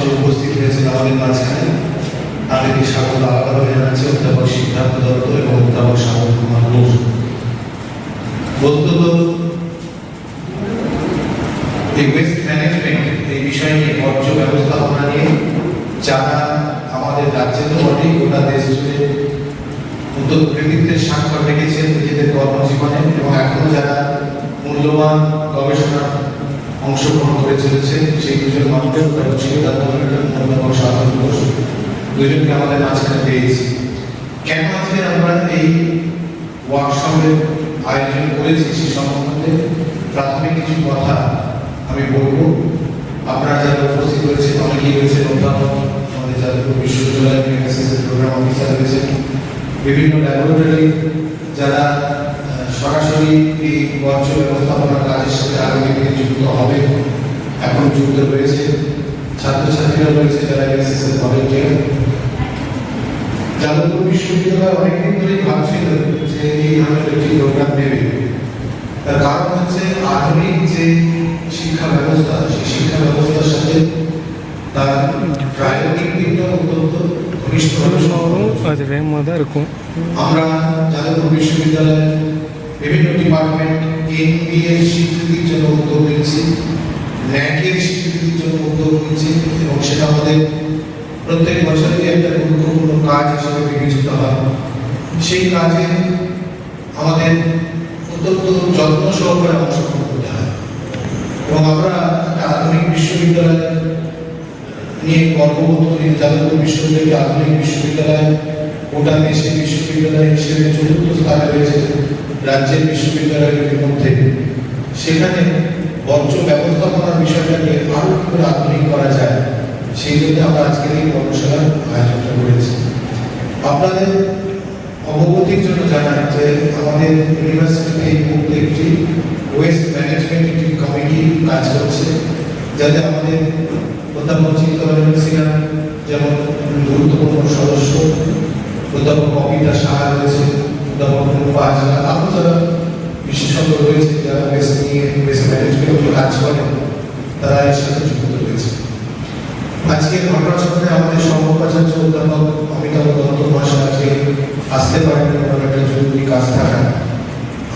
সঙ্গে উপস্থিত হয়েছেন আমাদের মাঝখানে। তাদেরকে স্বাগত আলাদাভাবে জানাচ্ছি অধ্যাপক সিদ্ধার্থ দত্ত এবং অধ্যাপক সাধন কুমার ঘোষ। বস্তুত এই ওয়েস্ট ম্যানেজমেন্ট এই বিষয় নিয়ে বর্জ্য ব্যবস্থাপনা নিয়ে যারা আমাদের রাজ্যে তো বটেই গোটা দেশ জুড়ে উদ্যোগ কৃতিত্বের স্বাক্ষর রেখেছেন নিজেদের কর্মজীবনে এবং এখনো যারা মূল্যবান গবেষণা অংশগ্রহণ করে চলেছে সেই দুজন মানুষ সিদ্ধার্থ এবং সাধন ঘোষ দুজনকে আমাদের মাঝখানে পেয়েছি। কেন আজকে আমরা এই ওয়ার্কশপের আয়োজন করেছি সে সম্বন্ধে প্রাথমিক কিছু কথা আমি বলবো। আপনারা যারা উপস্থিত হয়েছেন অনেকেই রয়েছেন অধ্যাপক, আমাদের যাদবপুর বিশ্ববিদ্যালয়ের প্রোগ্রাম অফিসার রয়েছেন, বিভিন্ন ল্যাবরেটরি যারা সরাসরি এই বর্জ্য ব্যবস্থাপনার কাজের সাথে আগামী দিনে যুক্ত হবে, এখন যুক্ত রয়েছে, ছাত্রছাত্রীরা রয়েছে যারা এনএসএসের ভলেন্টিয়ার। যাদবপুর বিশ্ববিদ্যালয় অনেকদিন ধরেই ভাবছিল যে এই ধরনের একটি প্রোগ্রাম নেবে। তার কারণ হচ্ছে আধুনিক যে শিক্ষা ব্যবস্থা, সেই শিক্ষা ব্যবস্থার সাথে তার প্রায়োগিক দিকটা অত্যন্ত ঘনিষ্ঠভাবে আমরা যাদবপুর বিশ্ববিদ্যালয়ের বিভিন্ন ডিপার্টমেন্ট এনবিএর স্বীকৃতির জন্য উদ্যোগ নিচ্ছি, ন্যাকের স্বীকৃতির জন্য উদ্যোগ নিচ্ছি এবং সেটা আমাদের প্রত্যেক বছরই একটা গুরুত্বপূর্ণ কাজ হিসেবে বিবেচিত হয়। সেই কাজে আমাদের অত্যন্ত যত্ন সহকারে অংশগ্রহণ করতে হয় এবং আমরা একটা আধুনিক বিশ্ববিদ্যালয় নিয়ে গর্ববোধ করি। যাদবপুর বিশ্ববিদ্যালয়কে আধুনিক বিশ্ববিদ্যালয় গোটা দেশের বিশ্ববিদ্যালয় হিসেবে চতুর্থ স্থানে রয়েছে রাজ্যের বিশ্ববিদ্যালয়ের মধ্যে। সেখানে বর্জ্য ব্যবস্থাপনার বিষয়টাকে আরো কি করে আধুনিক করা যায় সেই জন্য আমরা আজকের এই কর্মশালার আয়োজনটা করেছি। আপনাদের অবগতির জন্য জানাই যে আমাদের ইউনিভার্সিটিতে এই মুহূর্তে একটি ওয়েস্ট ম্যানেজমেন্ট একটি কমিটি কাজ করছে, যাতে আমাদের অধ্যাপক চিত্তরঞ্জন সিনহা যেমন গুরুত্বপূর্ণ সদস্য, অধ্যাপক কবিতা সাহা রয়েছে, অধ্যাপক হাজরা, আরও যারা বিশেষজ্ঞ রয়েছে যারা ওয়েস্ট নিয়ে ওয়েস্ট ম্যানেজমেন্ট কাজ করেন তারা এর সাথে যুক্ত রয়েছে। আজকের ঘটনাচক্রে আমাদের সহোপাচার্য অধ্যাপক অমিতাভ দত্ত মহাশয় আজকে আসতে পারেন, একটা জরুরি কাজ থাকা।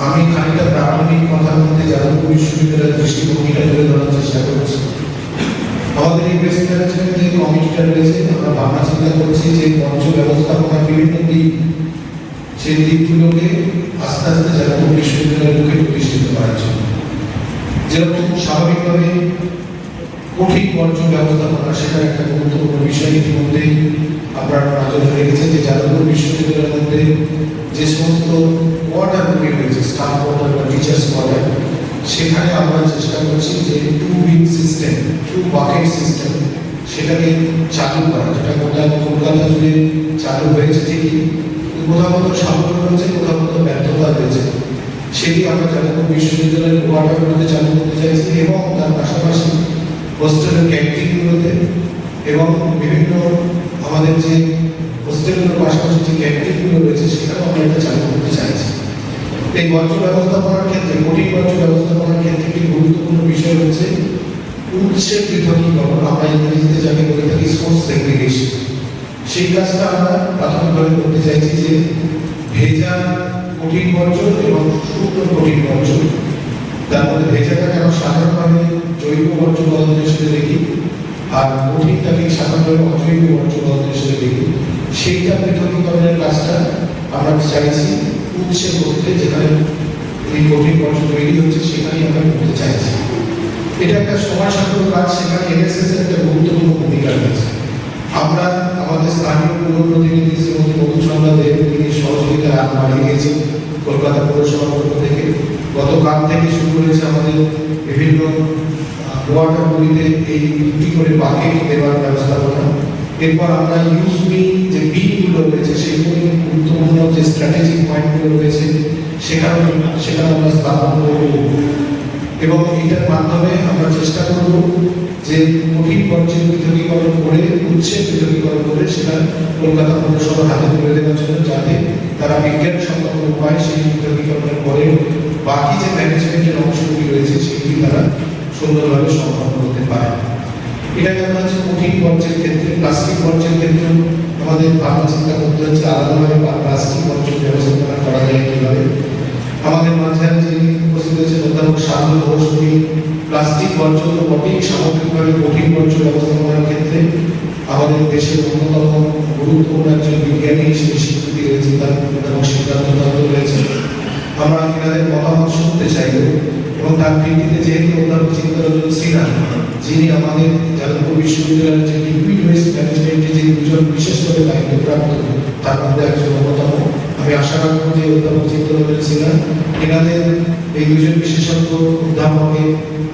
আমি খানিকটা প্রাথমিক কথার মধ্যে যাদবপুর বিশ্ববিদ্যালয়ের দৃষ্টিভঙ্গিটা তুলে ধরার চেষ্টা করছি। আমাদের এই ওয়েস্ট ম্যানেজমেন্ট যে কমিটিটা রয়েছে, আমরা ভাবনা চিন্তা করছি যে বর্জ্য ব্যবস্থাপনার বিভিন্ন দিক, সেই দিকগুলোকে আস্তে আস্তে যাদবপুর বিশ্ববিদ্যালয়ের মুখে প্রতিষ্ঠিত করার জন্য। যেরকম স্বাভাবিকভাবে কঠিন বর্জ্য ব্যবস্থাপনা সেটা একটা গুরুত্বপূর্ণ বিষয়। ইতিমধ্যেই আপনারা নজরে রেখেছেন যে যাদবপুর বিশ্ববিদ্যালয়ের মধ্যে যে সমস্ত কোয়ার্টারগুলি রয়েছে, স্টাফ কোয়ার্টার বা টিচার্স কোয়ার্টার, সেখানে আমরা চেষ্টা করছি যে two wing system, two bucket system সেটাকে চালু করা, যেটা গোটা কলকাতা জুড়ে চালু হয়েছে ঠিকই, কোথাও কোথাও সাফল্য রয়েছে, কোথাও কোথাও ব্যর্থতা রয়েছে। সেটি আমরা যাদবপুর বিশ্ববিদ্যালয়ের কোয়ার্টারগুলোতে চালু করতে চাইছি এবং তার পাশাপাশি হোস্টেলের ক্যান্টিনগুলোতে এবং বিভিন্ন আমাদের যে হোস্টেলগুলোর পাশাপাশি যে ক্যান্টিনগুলো রয়েছে সেখানেও আমরা এটা চালু করতে চাইছি। এই বর্জ্য ব্যবস্থাপনার ক্ষেত্রে, কঠিন বর্জ্য ব্যবস্থাপনার ক্ষেত্রে একটি গুরুত্বপূর্ণ বিষয় হচ্ছে উৎসের পৃথকীকরণ, আমরা ইংরেজিতে যাকে বলে থাকি সোর্স সেগ্রিগেশন। সেই কাজটা আমরা প্রাথমিকভাবে করতে চাইছি যে ভেজা কঠিন বর্জ্য এবং শুকনো কঠিন বর্জ্য, তার মধ্যে ভেজাটাকে আমরা সাধারণভাবে জৈব বর্জ্য পদার্থ হিসেবে দেখি আর কঠিনটাকে সাধারণভাবে অজৈব বর্জ্য পদার্থ হিসেবে দেখি। সেইটা পৃথকীকরণের কাজটা আমরা চাইছি উৎসে করতে, যেখানে এই কঠিন বর্জ্য তৈরি হচ্ছে সেখানেই আমরা করতে চাইছি। এটা একটা সময় সাপেক্ষ কাজ, সেখানে এনএসএস এর একটা গুরুত্বপূর্ণ ভূমিকা রয়েছে। আমরা আমাদের স্থানীয় পুর প্রতিনিধি শ্রীমতী মধুচন্দ্রা দেব, তিনি সহযোগিতার হাত বাড়িয়ে দিয়েছেন কলকাতা পৌরসভার পক্ষ থেকে। গতকাল থেকে শুরু হয়েছে আমাদের বিভিন্ন কোয়ার্টারগুলিতে এই দুটি করে বাকেট দেওয়ার ব্যবস্থাপনা। এরপর আমরা ইউজমি যে বিনগুলো রয়েছে, সেগুলো গুরুত্বপূর্ণ যে স্ট্র্যাটেজিক পয়েন্টগুলো রয়েছে সেখানে আমরা স্থাপন করব এবং এটার মাধ্যমে আমরা চেষ্টা করব যে কঠিন বর্জ্যের পৃথকীকরণ করে, উৎসের পৃথকীকরণ করে সেটা কলকাতা পৌরসভার হাতে তুলে দেওয়ার জন্য, যাতে তারা বিজ্ঞানসম্মত উপায় সেই পৃথকীকরণের পরে বাকি যে ম্যানেজমেন্টের অংশগুলি রয়েছে সেগুলি তারা সুন্দরভাবে সম্পন্ন করতে পারে। এটা এটা গেল হচ্ছে কঠিন বর্জ্যের ক্ষেত্রে। প্লাস্টিক বর্জ্যের ক্ষেত্রে আমাদের ভাবনা চিন্তা করতে হচ্ছে আলাদাভাবে প্লাস্টিক বর্জ্য ব্যবস্থাপনা করা যায় কিভাবে। আমাদের মাঝখানে যিনি উপস্থিত হয়েছেন অধ্যাপক সাধন ঘোষ, উনি প্লাস্টিক বর্জ্য তো বটেই, সামগ্রিকভাবে কঠিন বর্জ্য ব্যবস্থাপনার ক্ষেত্রে আমাদের দেশের অন্যতম গুরুত্বপূর্ণ একজন বিজ্ঞানী হিসেবে স্বীকৃতি রয়েছে এবং সিদ্ধান্ত রয়েছে। আমরা এনাদের মতামত শুনতে চাইব এবং তার ভিত্তিতে যেহেতু অধ্যাপক চিত্তরঞ্জন সিনহা, যিনি আমাদের যাদবপুর বিশ্ববিদ্যালয়ের যে লিকুইড ওয়েস্ট ম্যানেজমেন্টে যে দুজন বিশেষভাবে দায়িত্বপ্রাপ্ত তার মধ্যে একজন অন্যতম, আমি আশা রাখবো যে অধ্যাপক চিত্তরঞ্জন সিনহা এনাদের এই দুজন বিশেষজ্ঞ অধ্যাপকের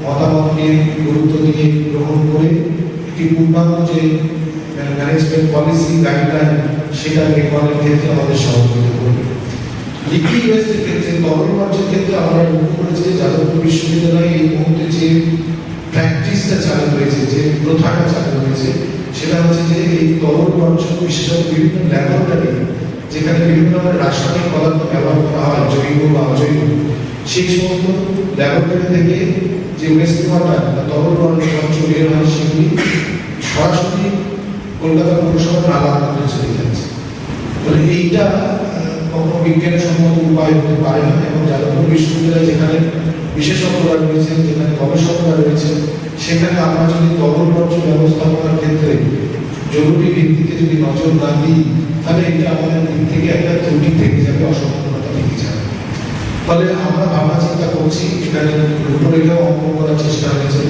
মতামতকে গুরুত্ব দিয়ে গ্রহণ করে একটি পূর্ণাঙ্গ যে ম্যানেজমেন্ট পলিসি গাইডলাইন সেটা নির্মাণের ক্ষেত্রে আমাদের সহযোগিতা করবে। লিকুইড ওয়েস্টের ক্ষেত্রে, তরল বর্জ্যের ক্ষেত্রে আমরা লক্ষ্য করেছি যে যাদবপুর বিশ্ববিদ্যালয়ে এই মুহূর্তে যে প্র্যাকটিসটা চালু হয়েছে, যে প্রথাটা চালু হয়েছে, সেটা হচ্ছে যে এই তরল বর্জ্য বিশেষত বিভিন্ন ল্যাবরেটরি যেখানে বিভিন্ন ধরনের রাসায়নিক পদার্থ ব্যবহার করা হয়, জৈব বা অজৈব, সেই সমস্ত ল্যাবরেটরি থেকে যে ওয়েস্ট ওয়াটার বা তরল বর্জ্য বের হয় সেগুলি সরাসরি কলকাতা পৌরসভার নালার মধ্যে চলে যাচ্ছে। মানে এইটা কোনো বিজ্ঞানসম্মত উপায় হতে পারে না এবং যাদবপুর বিশ্ববিদ্যালয়ে যেখানে বিশেষজ্ঞরা রয়েছেন, যেখানে গবেষকরা রয়েছেন, সেখানে আমরা যদি তরল বর্জ্য ব্যবস্থাপনার ক্ষেত্রে জরুরি ভিত্তিতে যদি নজর না দিই, তাহলে এটা আমাদের দিক থেকে একটা ত্রুটি থেকে যাবে, অসম্পূর্ণতা থেকে যাবে। ফলে আমরা ভাবনা চিন্তা করছি, এখানে রূপরেখা অঙ্কন করার চেষ্টা হয়েছে।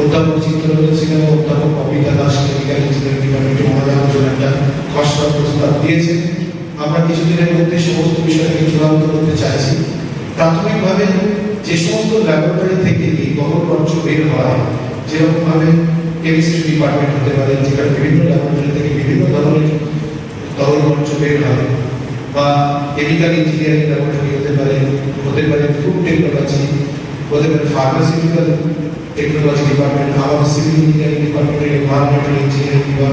অধ্যাপক চিত্তরঞ্জন সিনহা, অধ্যাপক অপিতা দাস কেমিক্যাল ইঞ্জিনিয়ারিং ডিপার্টমেন্টে মহাজাহান একটা খসড়া প্রস্তাব দিয়েছেন। আমরা কিছুদিনের মধ্যে সমস্ত বিষয়কে চূড়ান্ত করতে চাইছি। প্রাথমিকভাবে যে সমস্ত ল্যাবরেটরি থেকে এই তরল বর্জ্য বের হয়, যেরকম ভাবে কেমিস্ট্রি ডিপার্টমেন্ট হতে পারে, যেখানে বিভিন্ন ল্যাবরেটরি থেকে বিভিন্ন ধরনের তরল বর্জ্য বের হয়, বা কেমিক্যাল ইঞ্জিনিয়ারিং ল্যাবরেটরি হতে পারে ফুড টেকনোলজি, হতে পারে ফার্মাসিউটিক্যাল টেকনোলজি ডিপার্টমেন্ট, আমাদের সিভিল ইঞ্জিনিয়ারিং ডিপার্টমেন্টের এনভায়রনমেন্টাল ইঞ্জিনিয়ারিং বা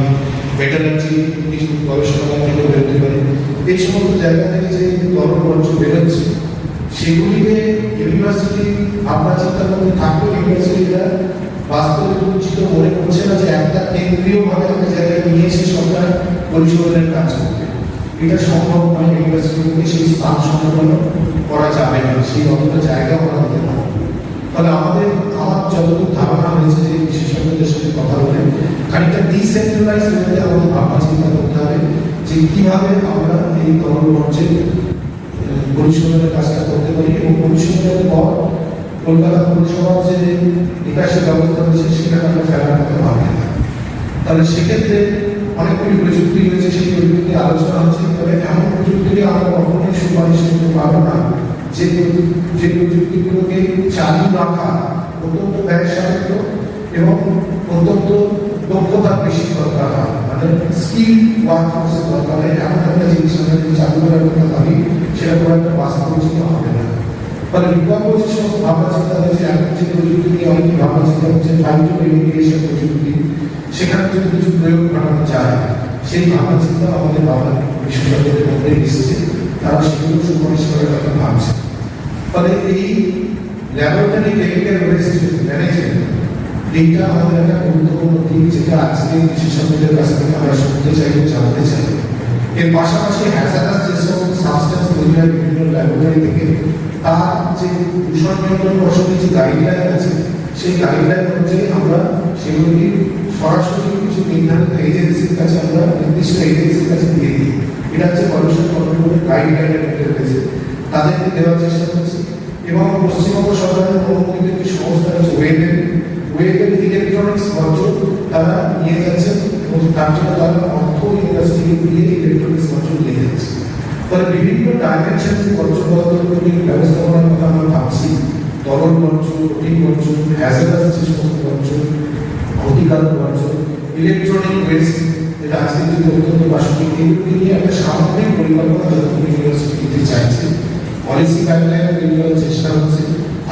মেটালার্জি কিছু গবেষণা থেকে বেরোতে পারে। এই সমস্ত জায়গা থেকে যে তরল বর্জ্য বেরোচ্ছে সেগুলিকে ইউনিভার্সিটি ভাবনা চিন্তা করতে থাকলেও ইউনিভার্সিটিরা বাস্তবে উচিত মনে করছে না যে একটা কেন্দ্রীয়ভাবে একটা জায়গায় নিয়ে এসে সরকার পরিশোধনের কাজ করবে। এটা সম্ভব নয়, ইউনিভার্সিটিতে সেই স্থান সংরক্ষণ করা যাবে না, সেই অতটা জায়গা করা হতে পারে। ফলে আমার যতটুকু ধারণা হয়েছে যে বিশেষজ্ঞদের সাথে কথা বলে খানিকটা ডিসেন্ট্রালাইজ লেভেলে আমাদের ভাবনা চিন্তা করতে হবে যে কিভাবে আমরা এই তরল বর্জ্যের পরিশোধনের কাজটা করতে পারি এবং পরিশোধনের পর কলকাতা পৌরসভার যে নিকাশের ব্যবস্থা রয়েছে সেখানে আমরা ফেলার কথা ভাবতে পারি। তাহলে সেক্ষেত্রে অনেকগুলি প্রযুক্তি রয়েছে, সেই প্রযুক্তি আলোচনা হচ্ছে। তবে এমন প্রযুক্তিকে আমরা কখনোই সুপারিশ করতে পারবো না যে প্রযুক্তিগুলোকে চালু রাখা অত্যন্ত ব্যয় সাপেক্ষ এবং অত্যন্ত দক্ষতার বেশি দরকার হয়, মানে স্কিল ওয়ার্কফোর্সের দরকার হয়। এমন একটা জিনিস আমরা যদি চালু করার কথা ভাবি সেটা কোনো একটা বাস্তবচিত হবে না। ফলে বিকল্প যে সমস্ত ভাবনা চিন্তা হয়েছে, এখন যে প্রযুক্তি নিয়ে অনেক ভাবনা চিন্তা হচ্ছে ইমিগ্রেশন প্রযুক্তি, সেখানে যদি কিছু প্রয়োগ করানো যায়, সেই ভাবনা চিন্তা আমাদের ভাবনা বিশেষজ্ঞদের মধ্যে এসেছে, তারা সেগুলো সুপারিশ করার কথা ভাবছে। ফলে এই ল্যাবরেটরি কেমিক্যাল ওয়েস্ট ম্যানেজমেন্ট এইটা আমাদের একটা গুরুত্বপূর্ণ দিক, যেটা আজকে বিশেষজ্ঞদের কাছ থেকে আমরা শুনতে চাই, জানতে চাই। এর পাশাপাশি হ্যাজারাস যে সমস্ত সাবস্টেন্স তৈরি হয় বিভিন্ন ল্যাবরেটরি থেকে, তার যে দূষণ নিয়ন্ত্রণ পর্ষদের যে গাইডলাইন আছে, সেই গাইডলাইন অনুযায়ী আমরা সেগুলি সরাসরি কিছু নির্ধারিত এজেন্সির কাছে, আমরা নির্দিষ্ট এজেন্সির কাছে দিয়ে দিই। এটা হচ্ছে পলিউশন কন্ট্রোল বোর্ডের গাইডলাইনের মধ্যে রয়েছে, তাদেরকে দেওয়ার চেষ্টা করছি। এবং পশ্চিমবঙ্গ সরকারের অনুমোদিত একটি সংস্থা রয়েছে ওয়েবের ইলেকট্রনিক্স বর্জ্য তারা নিয়ে যাচ্ছেন এবং তার জন্য তারা অর্থ ইউনিভার্সিটিকে দিয়ে ইলেকট্রনিক্স বর্জ্য নিয়ে যাচ্ছে। ফলে বিভিন্ন ডাইমেনশন যে বর্জ্য পদার্থগুলির ব্যবস্থাপনার কথা আমরা ভাবছি, তরল বর্জ্য, কঠিন বর্জ্য, হ্যাজারাস যে সমস্ত বর্জ্য, ক্ষতিকারক বর্জ্য, ইলেকট্রনিক ওয়েস্ট, এটা আজকের যুগে অত্যন্ত প্রাসঙ্গিক, এগুলি নিয়ে একটা সামগ্রিক পরিকল্পনা যাদবপুর ইউনিভার্সিটি দিতে চাইছে। পলিসি গাইডলাইন তৈরি করার চেষ্টা হচ্ছে।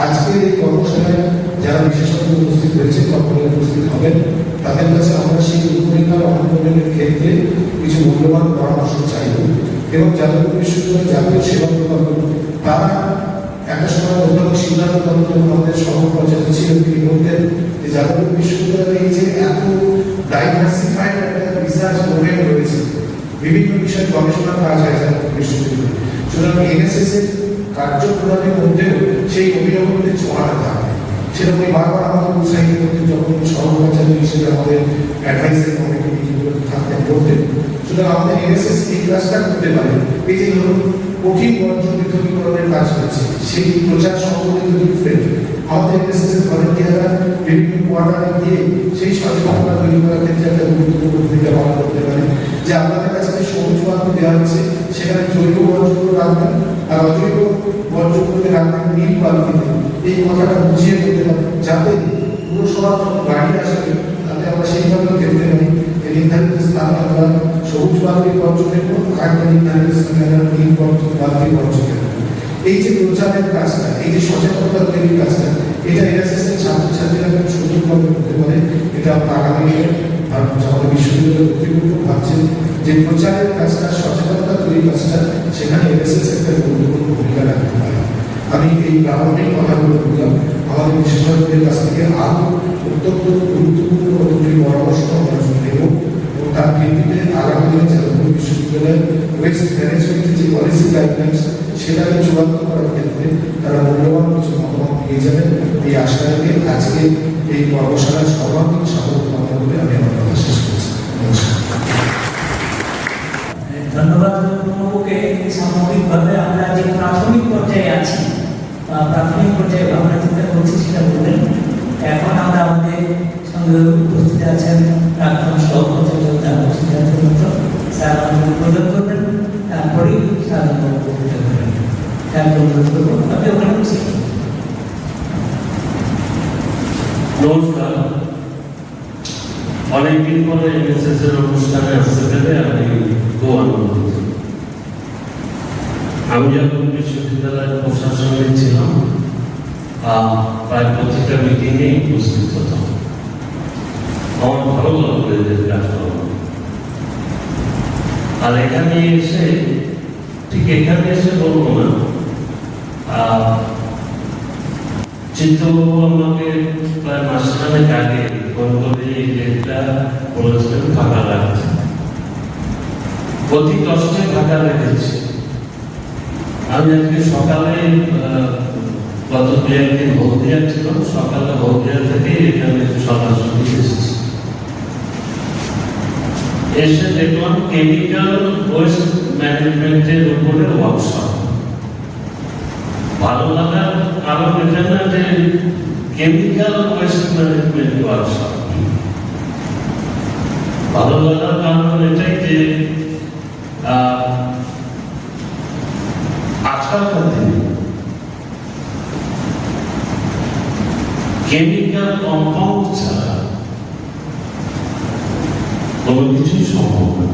আজকের এই কর্মশালায় যারা বিশেষজ্ঞ উপস্থিত হয়েছে, কর্মশালায় উপস্থিত হবেন, তাদের কাছে আমরা সেই রূপরেখার অনুমোদনের ক্ষেত্রে কিছু মূল্যবান পরামর্শ চাইব। এবং যাদবপুর বিশ্ববিদ্যালয় জাতীয় সেবা প্রকল্প, তারা একটা সময় অধ্যাপক সিদ্ধান্ত আমাদের সহ পর্যায়ে ছিল, তিনি বলতেন যে যাদবপুর বিশ্ববিদ্যালয়ে এই যে এত ডাইভার্সিফাইড একটা রিসার্চ প্রোগ্রাম রয়েছে, বিভিন্ন বিষয়ে গবেষণা কাজ হয় বিশ্ববিদ্যালয়ে। সুতরাং এনএসএস এর কার্যপ্রণালীর মধ্যেও সেই অভিনবত্বের ছোঁয়াটা থাকে। সেটা উনি বারবার আমাদের উৎসাহিত করতেন, যখন সহকর্মচারী হিসেবে আমাদের অ্যাডভাইসারি কমিটি মিটিংগুলো থাকতেন করতেন। সুতরাং আমাদের এনএসএস এই কাজটা করতে পারে। এই যে ধরুন কঠিন বর্জ্য পৃথকীকরণের কাজ হচ্ছে, সেই প্রচার সম্পর্কিত লিফলেট আমাদের এনএসএস এর ভলেন্টিয়াররা বিভিন্ন কোয়ার্টারে গিয়ে সেই সচেতনতা তৈরি করার ক্ষেত্রে একটা গুরুত্বপূর্ণ ভূমিকা পালন করতে পারে। যে আপনাদের কাছে যে সবুজ বাতি দেওয়া হচ্ছে, সেখানে জৈব বর্জ্যগুলো রাখবেন আর অজৈব বর্জ্যগুলোকে রাখবেন নীল বালতিতে। এই কথাটা বুঝিয়ে বলতে পারেন, যাতে পুরসভার যখন গাড়ি আসবে তাতে আমরা সেইভাবে ক্ষেত্রে নেই নির্ধারিত স্থানে আমরা সবুজ বাতির বর্জ্য ফেলবো, আরেকটা নির্ধারিত স্থানে আমরা নীল বাতির বর্জ্য ফেলবো। এই যে প্রচারের কাজটা, এই যে সচেতনতা তৈরির কাজটা, এটা এনএসএস এর ছাত্রছাত্রীরা খুব সুন্দরভাবে করতে পারে। এটা আমরা আগামী দিনে আমাদের বিশ্ববিদ্যালয় কর্তৃপক্ষ ভাবছেন যে প্রচারের কাজটা, সচেতনতা তৈরির কাজটা, সেখানে এনএসএস একটা গুরুত্বপূর্ণ ভূমিকা রাখতে পারে। আমি এই প্রারম্ভিক কথাগুলো বললাম, আমাদের বিশেষজ্ঞদের কাছ থেকে আরো অত্যন্ত গুরুত্বপূর্ণ কতগুলি পরামর্শ আমরা নেব এবং তার ভিত্তিতে আগামী দিনে যাদবপুর বিশ্ববিদ্যালয়ের ওয়েস্ট ম্যানেজমেন্টের যে পলিসি গাইডলাইন্স, সেটাকে চূড়ান্ত করার ক্ষেত্রে তারা মূল্যবান কিছু মতামত দিয়ে যাবেন। এই আশা রেখে আজকে এই কর্মশালার সর্বাধিক স্বাগত কামনা করে আমি আমার কথা শেষ করছি। ধন্যবাদ প্রভুকে। সামগ্রিকভাবে আমরা যে প্রাথমিক পর্যায়ে আছি, প্রাথমিক পর্যায়ে আমরা চিন্তা করছি সেটা বললেন। এখন আমরা আমাদের সঙ্গে উপস্থিত আছেন প্রাক্তন সহকর্মী উপস্থিত আছেন, স্যার আমাদের উদ্বোধন করবেন, তারপরেই সাধারণ বক্তৃতা করবেন। তারপর অনুরোধ করবো আপনি ওখানে বসে। নমস্কার। অনেকদিন পরে এনএসএস এর অনুষ্ঠানে আসতে পেরে আমি খুব আনন্দিত। আমি যখন বিশ্ববিদ্যালয়ের প্রশাসনে ছিলাম, প্রায় প্রতিটা মিটিংয়ে উপস্থিত হতাম। আমার ভালো লাগলো এদের কাজটা। আর এখানে এসে, ঠিক এখানে এসে বলবো না, চিত্তবাবু আমাকে প্রায় মাসখানেক আগে ফোন করে এই ডেটটা বলেছিলেন ফাঁকা রাখছে। অতি কষ্টে ফাঁকা রেখেছি। আমি আজকে সকালে গত দু একদিন হলদিয়া ছিল, সকালে হলদিয়া থেকে এখানে সরাসরি এসেছি। এসে দেখলাম কেমিক্যাল ওয়েস্ট ম্যানেজমেন্টের উপরে ওয়ার্কশপ। ভালো লাগার কারণ এটা না যে কেমিক্যাল ওয়েস্ট ম্যানেজমেন্ট ওয়ার্কশপ, ভালো লাগার কারণ এটাই যে আজকালকার দিনে কেমিক্যাল কম্পাউন্ড ছাড়া কোনো কিছুই সম্ভব না।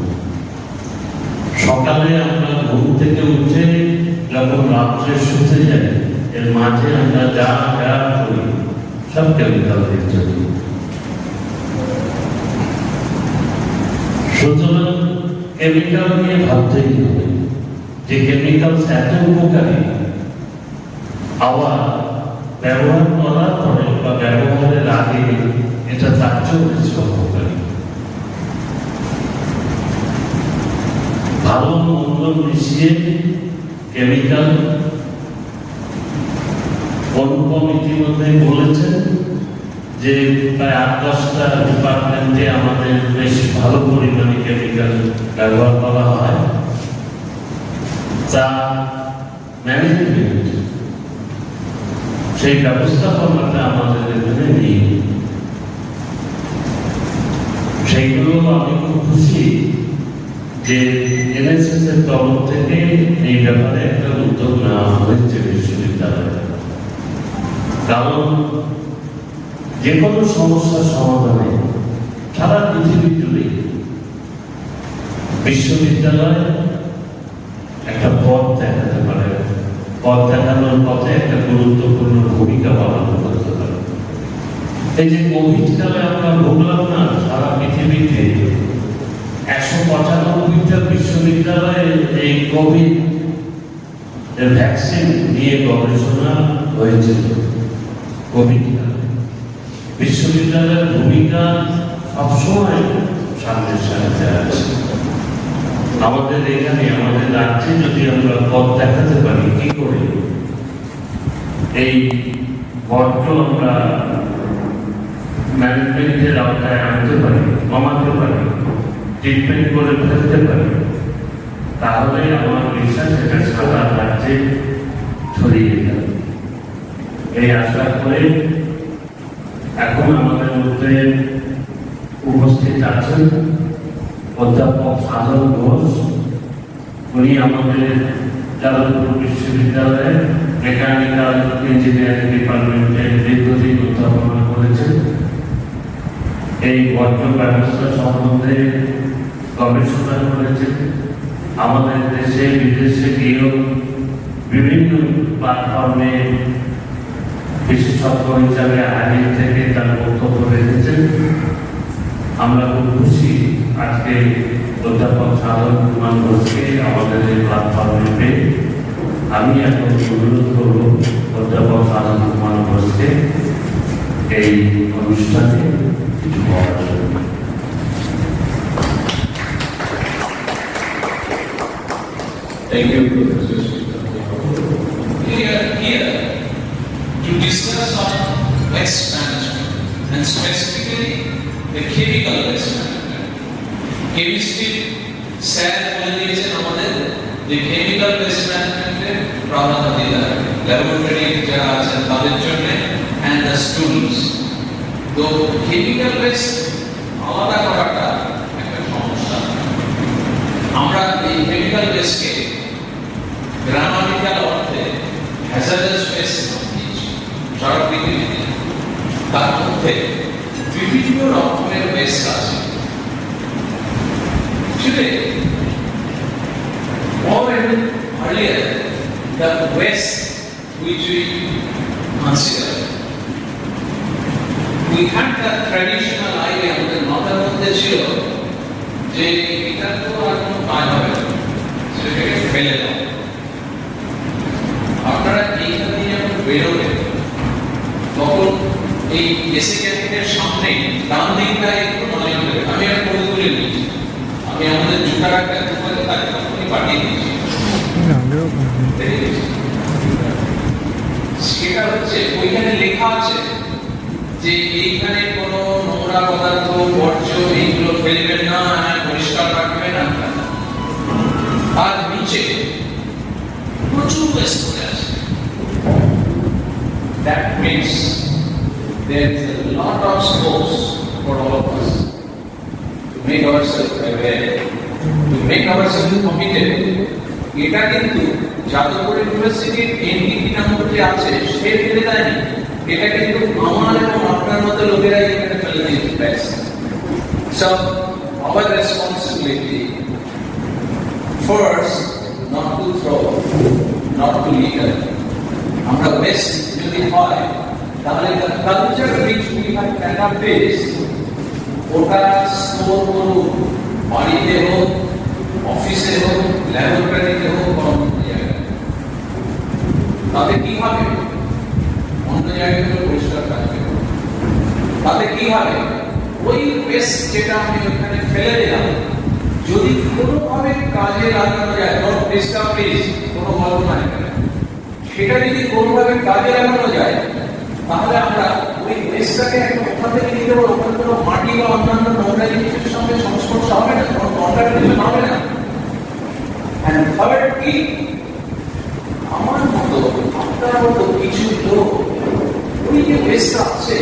সকালে আমরা ঘুম থেকে উঠে যখন রাত্রে শুতে যাই, এর মাঝে আমরা যা যা করি সব কেমিক্যাল দিয়ে চলি। সুতরাং কেমিক্যাল নিয়ে ভাবতেই হবে যে কেমিক্যাল এত উপকারী, আবার ব্যবহার করার পরে বা ব্যবহারের আগে এটা তার চেয়েও বেশি উপকারী। ভালো মন্দ মিশিয়ে কেমিক্যাল অনুপম ইতিমধ্যে বলেছেন যে প্রায় 8-10টা ডিপার্টমেন্টে আমাদের বেশ ভালো পরিমাণে কেমিক্যাল ব্যবহার করা হয়। তা ম্যানেজমেন্ট সেই ব্যবস্থাপনাটা আমাদের এখানে নেই। সেইগুলো আমি খুব খুশি যে এনএসএস এর তরফ থেকে এই ব্যাপারে একটা উদ্যোগ নেওয়া হয়েছে বিশ্ববিদ্যালয়ে। কারণ যে কোনো সমস্যার সমাধানে সারা পৃথিবী জুড়ে বিশ্ববিদ্যালয় একটা পথ দেখাতে পারে, পথ দেখানোর পথে একটা গুরুত্বপূর্ণ ভূমিকা পালন করতে পারে। এই যে কোভিড কালে আমরা ভুগলাম না, সারা পৃথিবীতে 195টা বিশ্ববিদ্যালয়ে এই কোভিড ভ্যাকসিন নিয়ে গবেষণা হয়েছিল। কোভিড কালে বিশ্ববিদ্যালয়ের ভূমিকা সবসময় সামনের সাথে আছে। আমাদের এখানে আমাদের রাজ্যে যদি আমরা পথ দেখাতে পারি কি করে এই বর্জ্য আমরা ম্যানেজমেন্টের আওতায় আনতে পারি, কমাতে পারি, ট্রিটমেন্ট করে ফেলতে পারি, তাহলে আমার বিশ্বাস এটা সারা রাজ্যে ছড়িয়ে যাবে। এই আশা করে এখন আমাদের মধ্যে উপস্থিত আছেন অধ্যাপক সাধন ঘোষ। উনি আমাদের যাদবপুর বিশ্ববিদ্যালয়ে মেকানিক্যাল ইঞ্জিনিয়ারিং ডিপার্টমেন্টে দীর্ঘদিন অধ্যাপনা করেছেন। এই বর্জ্য ব্যবস্থা সম্বন্ধে গবেষণা করেছেন। আমাদের দেশে বিদেশে গিয়েও বিভিন্ন প্ল্যাটফর্মে বিশেষজ্ঞ হিসাবে হাজির থেকে তার বক্তব্য রেখেছেন। আমরা খুব খুশি আজকে অধ্যাপক সাধন কুমার ঘোষকে আমাদের এই প্ল্যাটফর্মে পেয়ে। আমি এখন অনুরোধ করব অধ্যাপক সাধন কুমার ঘোষকে এই অনুষ্ঠানে কিছু বলার জন্য। Thank you, Professor. We are here to discuss on waste management and specifically the chemical waste management. Chemistry sir বলে দিয়েছেন আমাদের যে chemical waste management এর প্রাধান্য দিতে হবে ল্যাবরেটরি যারা আছেন তাদের জন্য and the students. তো chemical waste আলাদা করাটা একটা সমস্যা। আমরা এই chemical waste কে গ্রামাটিক্যাল অর্থে হ্যাজার্ডাস ওয়েস্ট সারা পৃথিবীতে তার মধ্যে বিভিন্ন রকমের ওয়েস্ট আছে। Today, more and earlier, the waste which we consider, we had the traditional idea that মাথার মধ্যে ছিল যে এটা তো আর কোনো কাজ হবে না, সেটাকে ফেলে দাও। আপনারা এইখান দিয়ে যখন বেরোবেন তখন এই এসি ক্যাবিনের সামনে ডান দিকটা একটু নজর দেবেন। আমি আর করে তুলে নিয়েছি, আমি আমাদের জুতার একটা দোকানে তাকে তখনই পাঠিয়ে দিয়েছি। সেটা হচ্ছে ওইখানে লেখা আছে যে এইখানে কোনো নোংরা পদার্থ বর্জ্য এইগুলো ফেলবেন না, পরিষ্কার রাখবেন না। আর নিচে প্রচুর ওয়েস্ট করে আছে। That means there is a lot of scope for all of us to make ourselves aware, to make ourselves committed. এটা কিন্তু যাদবপুর ইউনিভার্সিটির এনডিপি নাম্বার যে আছে সে ফেলে দেয়নি, এটা কিন্তু আমার এবং আপনার মতো লোকেরাই এখানে ফেলে দিয়েছে। ব্যাস। So our responsibility first not to throw, not to litter. আমরা ওয়েস্ট যদি হয় তাহলে the culture which we have established ওটা স্টোর করুন, বাড়িতে হোক, অফিসে হোক, ল্যাবরেটরিতে হোক, অন্য জায়গায়। তাতে কি হবে? অন্য জায়গাগুলো পরিষ্কার থাকবে। তাতে কি হবে? ওই ওয়েস্ট যেটা আমি ওখানে ফেলে দিলাম যদি কোনোভাবে কাজে লাগানো যায়, ডোন্ট ডিস্টার্ব প্লিজ, কোনো কল্পনা নেই, সেটা যদি কোনোভাবে কাজে লাগানো যায় তাহলে আমরা ওই ওয়েস্টটাকে একটা ওখান থেকে নিতে পারবো। ওখানে কোনো মাটি বা অন্যান্য নোংরা জিনিসের সঙ্গে সংস্পর্শ হবে না, কোনো কন্টামিনেশন হবে না। এন্ড থার্ড কি, আমার মতো আপনার মতো কিছু লোক ওই যে ওয়েস্টটা আছে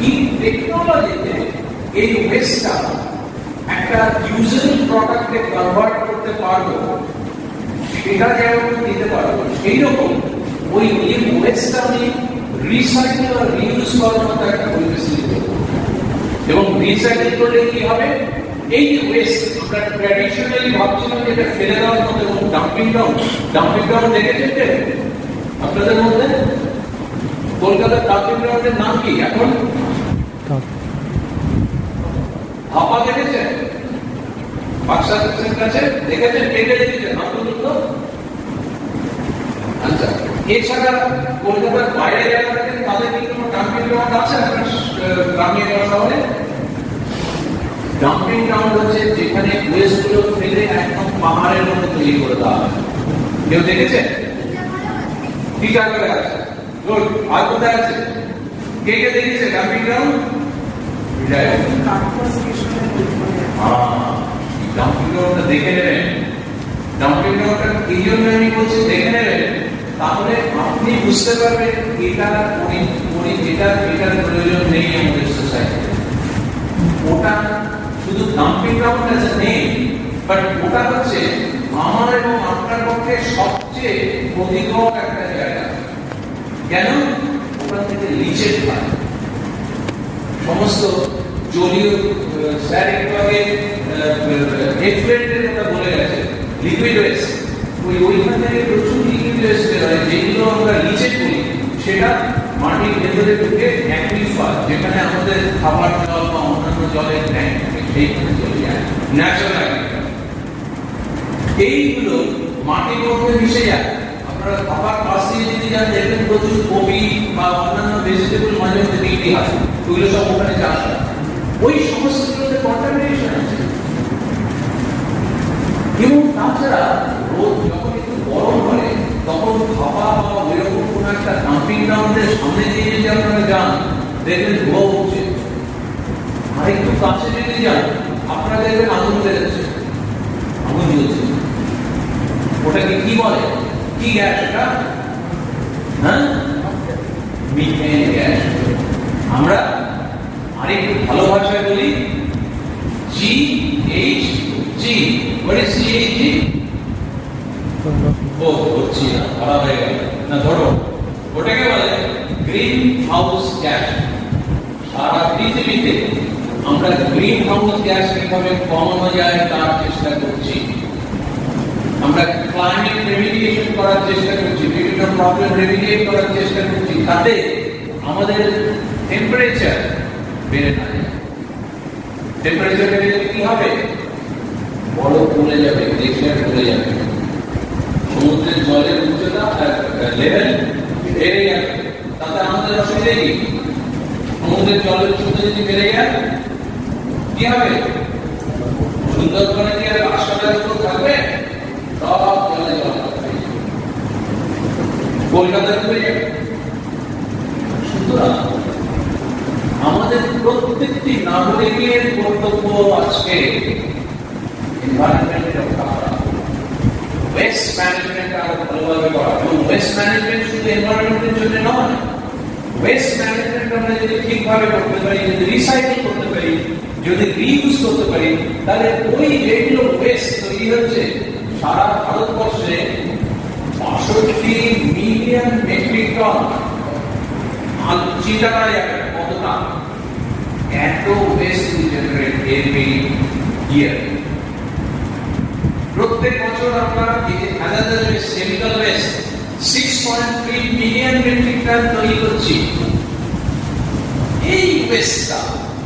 এই টেকনোলজিতে এই ওয়েস্টটা একটা ইউজেবল প্রোডাক্টে কনভার্ট করতে পারবো, সেটা যেমন দিতে পারবো, সেই রকম ওই ওয়েস্টটা আমি রিসাইকেল আর রিউজ করার মতো একটা পরিবেশ তৈরি করবো। এবং রিসাইকেল করলে কি হবে? এই ওয়েস্ট আমরা ট্র্যাডিশনালি ভাবছিলাম যেটা ফেলে দেওয়ার মতো, এবং ডাম্পিং গ্রাউন্ড দেখেছেন আপনাদের মধ্যে? কলকাতার ডাম্পিং গ্রাউন্ডের নাম কি এখন? হাপা দেখেছেন? বাক্সার কাছে দেখেছেন? কেটে দেখেছেন? নাম তো আচ্ছা, এছাড়া কলকাতার বাইরে যারা থাকেন তাদের কি কোনো ডাম্পিং গ্রাউন্ড আছে আপনার গ্রামীণ শহরে? ডাম্পিং গ্রাউন্ড হচ্ছে যেখানে ওয়েস্ট গুলো ফেলে একদম পাহাড়ের মধ্যে তৈরি করে দেওয়া হয়। কেউ দেখেছে? টিটাগড়ে আছে। গুড। আর কোথায় আছে? কে কে দেখেছে ডাম্পিং গ্রাউন্ড? ডাম্পিং গ্রাউন্ডটা দেখে নেবেন। ডাম্পিং গ্রাউন্ডটা এই জন্য আমি বলছি দেখে নেবেন, তাহলে আপনি বুঝতে পারবেন এটার প্রয়োজন নেই আমাদের সোসাইটিতে। ওটা শুধু ডাম্পিং গ্রাউন্ড আছে নেই, বাট ওটা হচ্ছে আমার এবং আপনার পক্ষে সবচেয়ে ক্ষতিকর একটা জায়গা। কেন? ওখান থেকে লিচেট হয় সমস্ত জলীয়, স্যার একটু আগে এফ্লুয়েন্টের কথা বলে গেছে, লিকুইড ওয়েস্ট, ওইখান থেকে প্রচুর লিকুইড ওয়েস্ট বের হয়, যেগুলো আমরা লিচেট করি সেটা মাটির ভেতরে ঢুকে অ্যাকুইফার, যেখানে আমাদের খাবার জল বা অন্যান্য জলের ট্যাঙ্ক থাকে সেইখানে চলে যায় ন্যাচারাল। এইগুলো মাটির মধ্যে মিশে যায়। আপনারা খাবার পাশ দিয়ে যদি যান দেখবেন প্রচুর কপি বা অন্যান্য ভেজিটেবল মাঝে মধ্যে বিক্রি হয়, ওইগুলো সব ওখানে চাষ হয়। ওই সমস্তগুলোতে কন্টামিনেশন আছে। এবং তাছাড়া রোদ যখন একটু গরম হয় তখন খাওয়া বা ওইরকম কোন একটা ডাম্পিং গ্রাউন্ডের সামনে দিয়ে যদি আপনারা যান দেখবেন ধোঁয়া উঠছে। আর একটু কাছে যদি যান আপনারা দেখবেন আগুন বেরোচ্ছে, আগুন জ্বলছে। ওটাকে কি বলে? কি গ্যাস ওটা? হ্যাঁ, মিথেন গ্যাস। আমরা আরেকটু ভালো ভাষায় বলি GHG। What is GHG? ও হচ্ছে না, ধরা হয়ে গেল না। ধরো ওটাকে বলে গ্রিন হাউস গ্যাস। সারা পৃথিবীতে আমরা গ্রিন হাউস গ্যাস কিভাবে কমানো যায় তার চেষ্টা করছি। আমরা ক্লাইমেট রেমিডিয়েশন করার চেষ্টা করছি, বিভিন্ন প্রবলেম রেমিডিয়েট করার চেষ্টা করছি, তাতে আমাদের টেম্পারেচার বেড়ে না যায়। টেম্পারেচার বেড়ে গেলে কি হবে? বরফ গলে যাবে, গ্লেশিয়ার গলে যাবে, সমুদ্রের জলের উচ্চতা লেভেল বেড়ে যাবে। তাতে আমাদের অসুবিধা কি? সমুদ্রের জলের উচ্চতা যদি বেড়ে যায় কি হবে? সুন্দরবনে কি আর আশাদার উপর থাকবে? সব জলে জল থাকবে, কলকাতা ডুবে যাবে। সুতরাং আমাদের প্রত্যেকটি নাগরিকের কর্তব্য আজকে এনভায়রনমেন্ট রক্ষা করা, ওয়েস্ট ম্যানেজমেন্ট আরো ভালোভাবে করা। এবং ওয়েস্ট ম্যানেজমেন্ট শুধু এনভায়রনমেন্টের জন্য নয়, ওয়েস্ট ম্যানেজমেন্ট আমরা যদি ঠিকভাবে করতে পারি, যদি রিসাইকেল করতে পারি, যদি রিইউজ করতে পারি, তাহলে ওই যেগুলো ওয়েস্ট তৈরি হচ্ছে সারা ভারতবর্ষে ৬৫ মিলিয়ন মেট্রিক টন চিন্তা করা যাবে কতটা এত ওয়েস্ট জেনারেট এভরি ইয়ার। প্রত্যেক বছর আমরা হাজার chemical waste 6.3 million metric ton তৈরি করছি। এই ওয়েস্টটা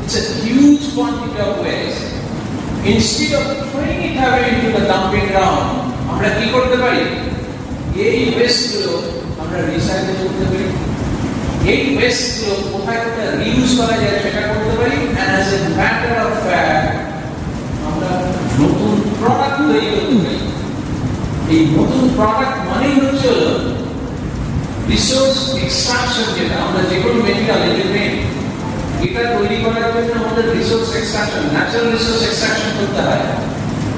it's a huge quantity of waste. Instead of throwing it away into the dumping ground, আমরা কি করতে পারি? এই ওয়েস্টগুলো আমরা রিসাইকেল করতে পারি, এই ওয়েস্টগুলো কোথায় কোথায় রিইউজ করা যায় সেটা করতে পারি। And as a matter of fact আমরা নতুন প্রোডাক্ট তৈরি করতে পারি। এই নতুন প্রোডাক্ট মানেই হচ্ছে রিসোর্স এক্সট্রাকশন। যেটা আমরা যে কোনো মেটেরিয়াল এটা তৈরি করার জন্য আমাদের resource extraction, natural resource extraction করতে হয়।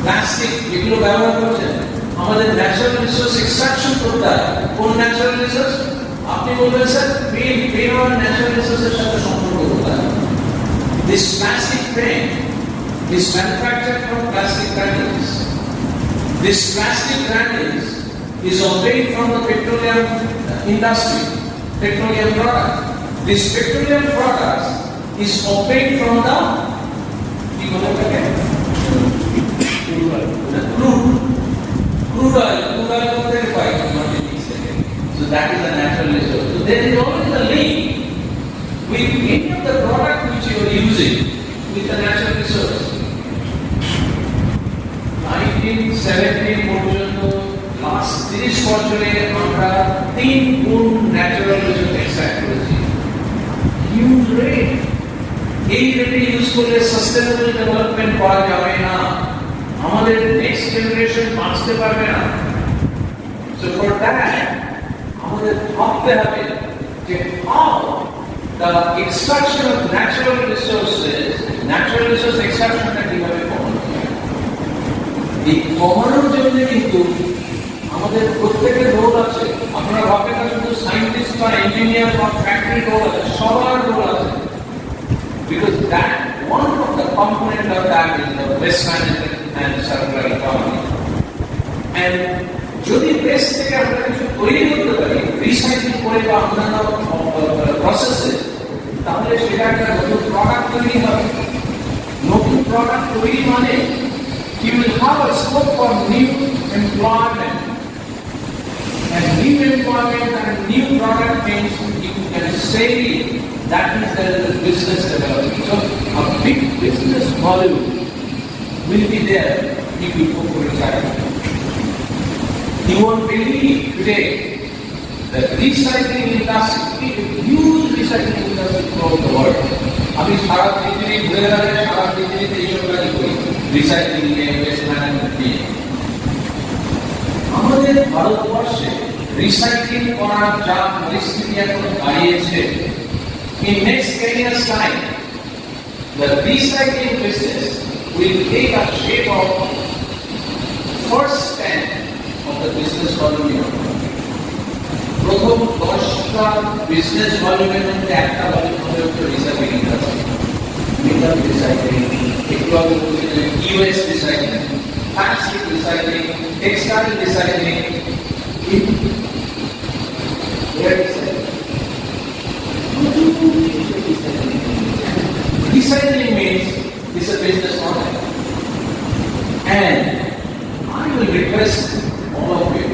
প্লাস্টিক যেগুলো ব্যবহার করছেন আমাদের ন্যাচারাল রিসোর্স এক্সট্রাকশন করতে হয়। কোন ন্যাচারাল রিসোর্স? আপনি বলবেন স্যার পেন আর ন্যাচারাল রিসোর্সের সাথে সম্পর্ক কোথায়? This plastic pen is manufactured from plastic granules. This plastic granules is obtained from the petroleum industry, petroleum product. This petroleum product is obtained from the crude oil so that is a natural resource. So there is always a link with any of the product which you are using with the natural resource. 1970 পর্যন্ত last 30 বছরে আমরা 3 গুণ natural resource extract করেছি। Huge rate. এই রেটে use করলে sustainable development করা যাবে না, আমাদের নেক্সট জেনারেশন বাঁচতে পারবে না। সো ফর দ্যাট আমাদের ভাবতে হবে যে how the extraction of natural resource এক্সট্রাকশনটা কিভাবে কমানো যায়। এই কমানোর জন্য কিন্তু আমাদের প্রত্যেকের রোল আছে। আপনারা ভাববেন না শুধু সায়েন্টিস্ট বা ইঞ্জিনিয়ার বা ফ্যাক্টরি রোল আছে, সবার রোল আছে। Because that one of the component of that is the waste management and circular economy. And যদি waste থেকে আমরা কিছু তৈরি করতে পারি, রিসাইকেল করে বা অন্যান্য প্রসেসে, তাহলে সেটা একটা নতুন প্রোডাক্ট তৈরি হবে। নতুন প্রোডাক্ট তৈরি মানে you will have a scope for new employment. And new employment and new product means you can say that is the business development. So a big business volume will be there if you go for recycling. You won't believe today that recycling industry, a huge recycling industry throughout the world. আমি সারা পৃথিবী ঘুরে গেলে সারা পৃথিবীতে এইসব কাজই করি, recycling নিয়ে, waste management নিয়ে। আমাদের ভারতবর্ষে রিসাইক্লিং করার যা পরিস্থিতি এখন দাঁড়িয়েছে, in next 10 years time the recycling business will take a shape of first 10 of the business volume. প্রথম 10টা বিজনেস ভলিউমের মধ্যে একটা ভলিউম হবে recycling industry, metal recycling, US recycling, plastic recycling, textile recycling, recycling means it's a business model. And I will request all of you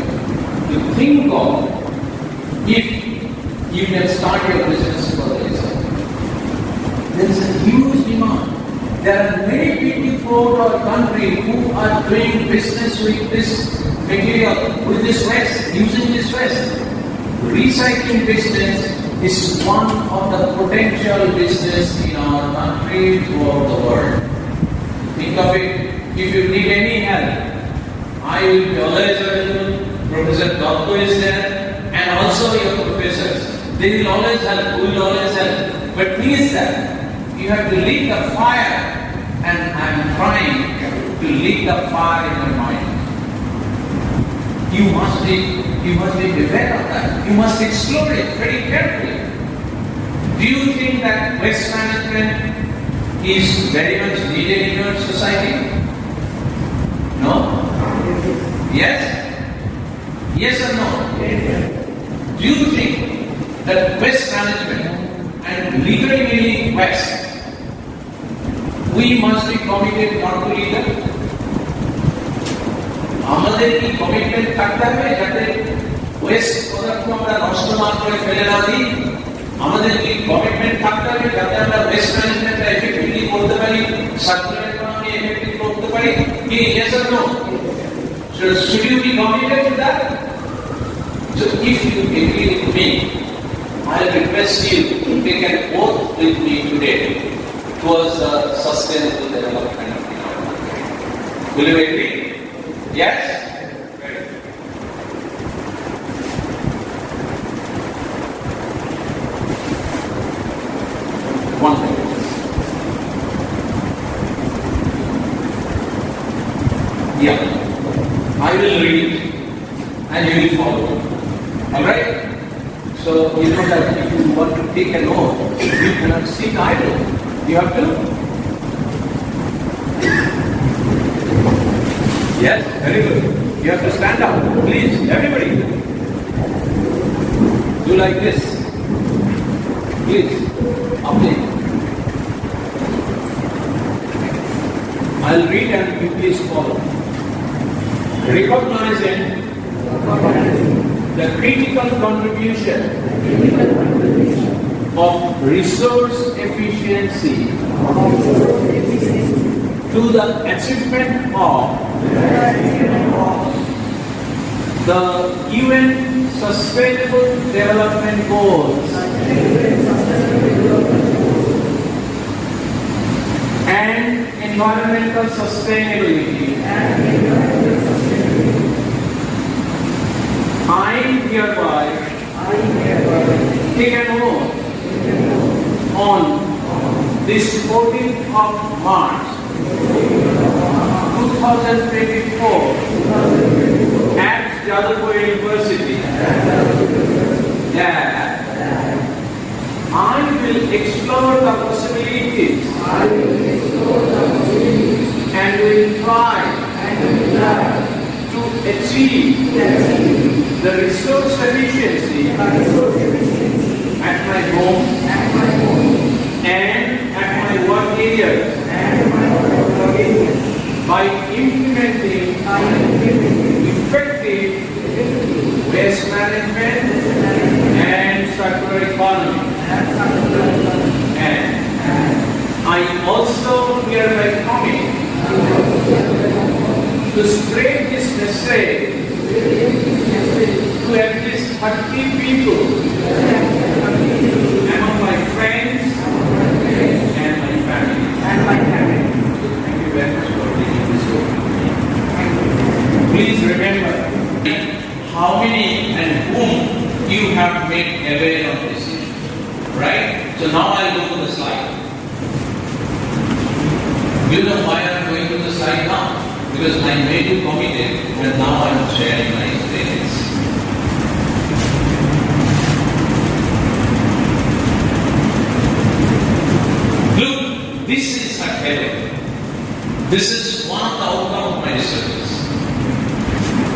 to think of if you can start your business for this. There is a huge demand. There are many people throughout our country who are doing business with this material, with this waste, using this waste. Recycling business is one of the potential business in our country throughout the world. Think of it. If you need any help, I will be always available. Professor Dr. is there, and also your professors. They will always help. We will always help. But please, sir, you have to lit the fire, and I am trying to lit the fire in your mind. You must be aware of that. You must explore it very carefully. Do you think that waste management is very much needed in your society? No? Yes? Yes or no? Do you think that waste management and legally meaning waste, we must be committed not to legal? আমাদের কি commitment থাকতে হবে যাতে West পদার্থ আমরা নষ্ট না করে ফেলে না দিই? আমাদের কি কমিটমেন্ট থাকতে হবে যাতে আমরা ওয়েস্ট ম্যানেজমেন্টটা এফেক্টিভলি করতে পারি, সার্কুলার ইকোনমি এফেক্টিভলি করতে পারি? কি yes or no? Should you be committed to that? So if you agree with me, I request you to take an oath with me today towards the sustainable development of the economy. Will you agree? Yes? Very good. One thing. Yeah. I will read and you will follow. Alright? So you know that if you want to take a note, you cannot sit idle. You have to. Yes, very good. You have to stand up. Please, everybody. Do like this. Please, update. I'll read and you please follow. Recognizing the critical contribution of resource efficiency to the achievement of the UN Sustainable Development Goals. and environmental sustainability. I hereby take an oath on this 14th of March 2024 at Jadavpur University that I will explore the possibilities and will try to achieve the resource efficiency at my home and at my work areas by implementing effective waste management and circular economy. And I also hereby commit to spread this message to at least 30 people among my friends and my family. Thank you very much for taking this over. Please remember how many and whom you have made aware of this issue. Right? So now I'll go to the slide. You know why I'm going to the slide now? Because I made you committed and now I'm sharing my experience. Look, this is a heaven. This is one of the outcomes of my researches.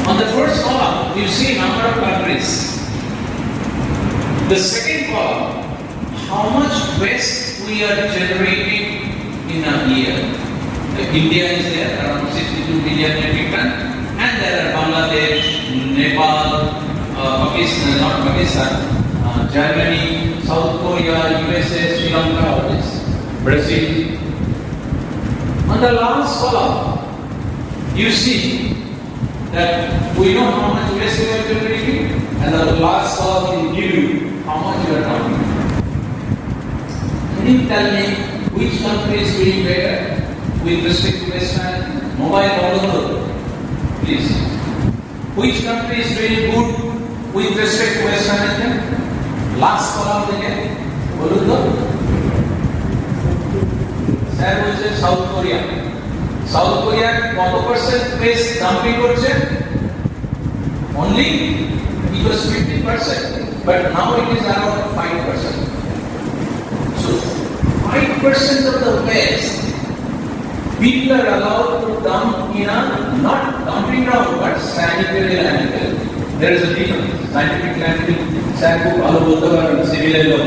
On the first column, you see number of countries. The second column, how much waste we are generating in a year. India is there, around 62 million metric ton, and there are Bangladesh, Nepal, Pakistan, not Pakistan, Germany, South Korea, USA, Sri Lanka, all this, Brazil. On the last column, you see that we know how much waste we are generating, and the last column will give you how much you are talking. Can you tell me which country is doing better with respect to waste management? Mobile, please. Which country is doing good with respect to waste management? Last column again. Sir, which is South Korea. South Korea, what percent waste dumping করছে? Only it was 50%, but now it is around 5%. So 5% of the waste people are allowed to dump in a not dumping ground but sanitary landfill. There is a difference. Scientific landfill, civil law.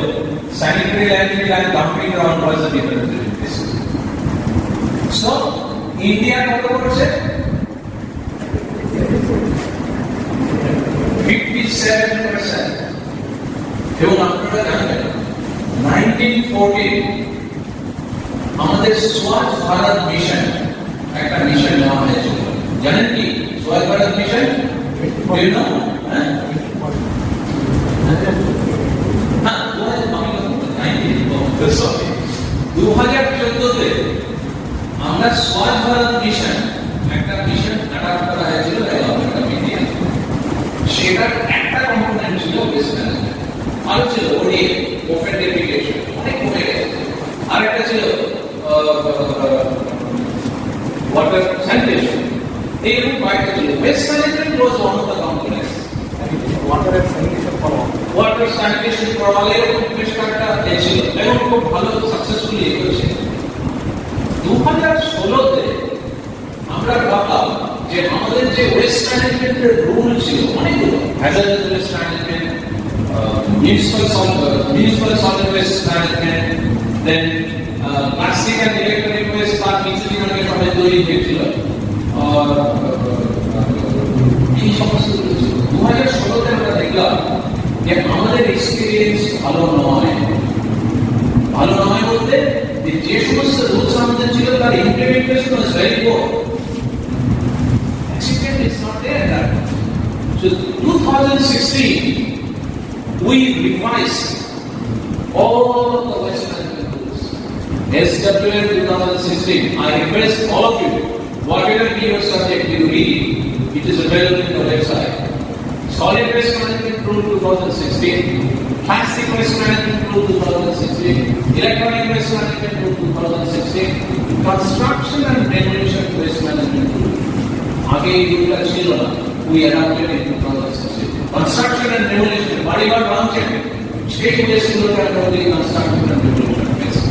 Sanitary landfill and dumping ground was a difference between this. So India কত করছে? 57%. এবং আপনারা জানেন 1914 আমাদের স্বচ্ছ Bharat mission একটা mission নেওয়া হয়েছিল। জানেন কি স্বচ্ছ ভারত মিশন? You know? হ্যাঁ 2014তে আমরা স্বচ্ছ ভারত মিশন একটা মিশন অ্যাডাপ্ট করা হয়েছিল ডেভেলপমেন্ট অফ ইন্ডিয়া। সেটার একটা কম্পোনেন্ট ছিল ওয়েস্ট ম্যানেজমেন্ট, আরো ছিল ওডিএ, ওপেন ডেফিকেশন, অনেক কমে গেছে। আরেকটা ছিল ওয়াটার স্যানিটেশন, এইরকম কয়েকটা ছিল। Waste management was one of the components. Water sanitation for all এরকম বেশ কয়েকটা ছিল এবং খুব ভালো সাকসেসফুলি এগোচ্ছে। 2016তে আমরা ভাবলাম যে আমাদের যে ওয়েস্ট ম্যানেজমেন্টের রুল ছিল অনেকগুলো, hazardous waste management, municipal solid waste management, then plastic and electronic waste তার কিছুদিন আগে সবাই তৈরি হয়েছিল, এই সমস্ত 2016তে আমরা দেখলাম যে আমাদের এক্সপিরিয়েন্স ভালো নয়। ভালো নয় বলতে যে সমস্ত রুলস আমাদের ছিল তার implementation was very poor. Achievement is not there. So 2016 we revised all of the West Management rules SWL 2016. I request all of you, whatever be your subject you read, it is available in the website. Solid Waste Management Rule 2016, Plastic Waste Management Rule 2016, Electronic Waste Management Rule 2016, Construction and Demolition Waste Management Rule. Again, you will see we adopted in 2016. Construction and Demolition, body got wrong check. State waste to look at the construction and demolition waste.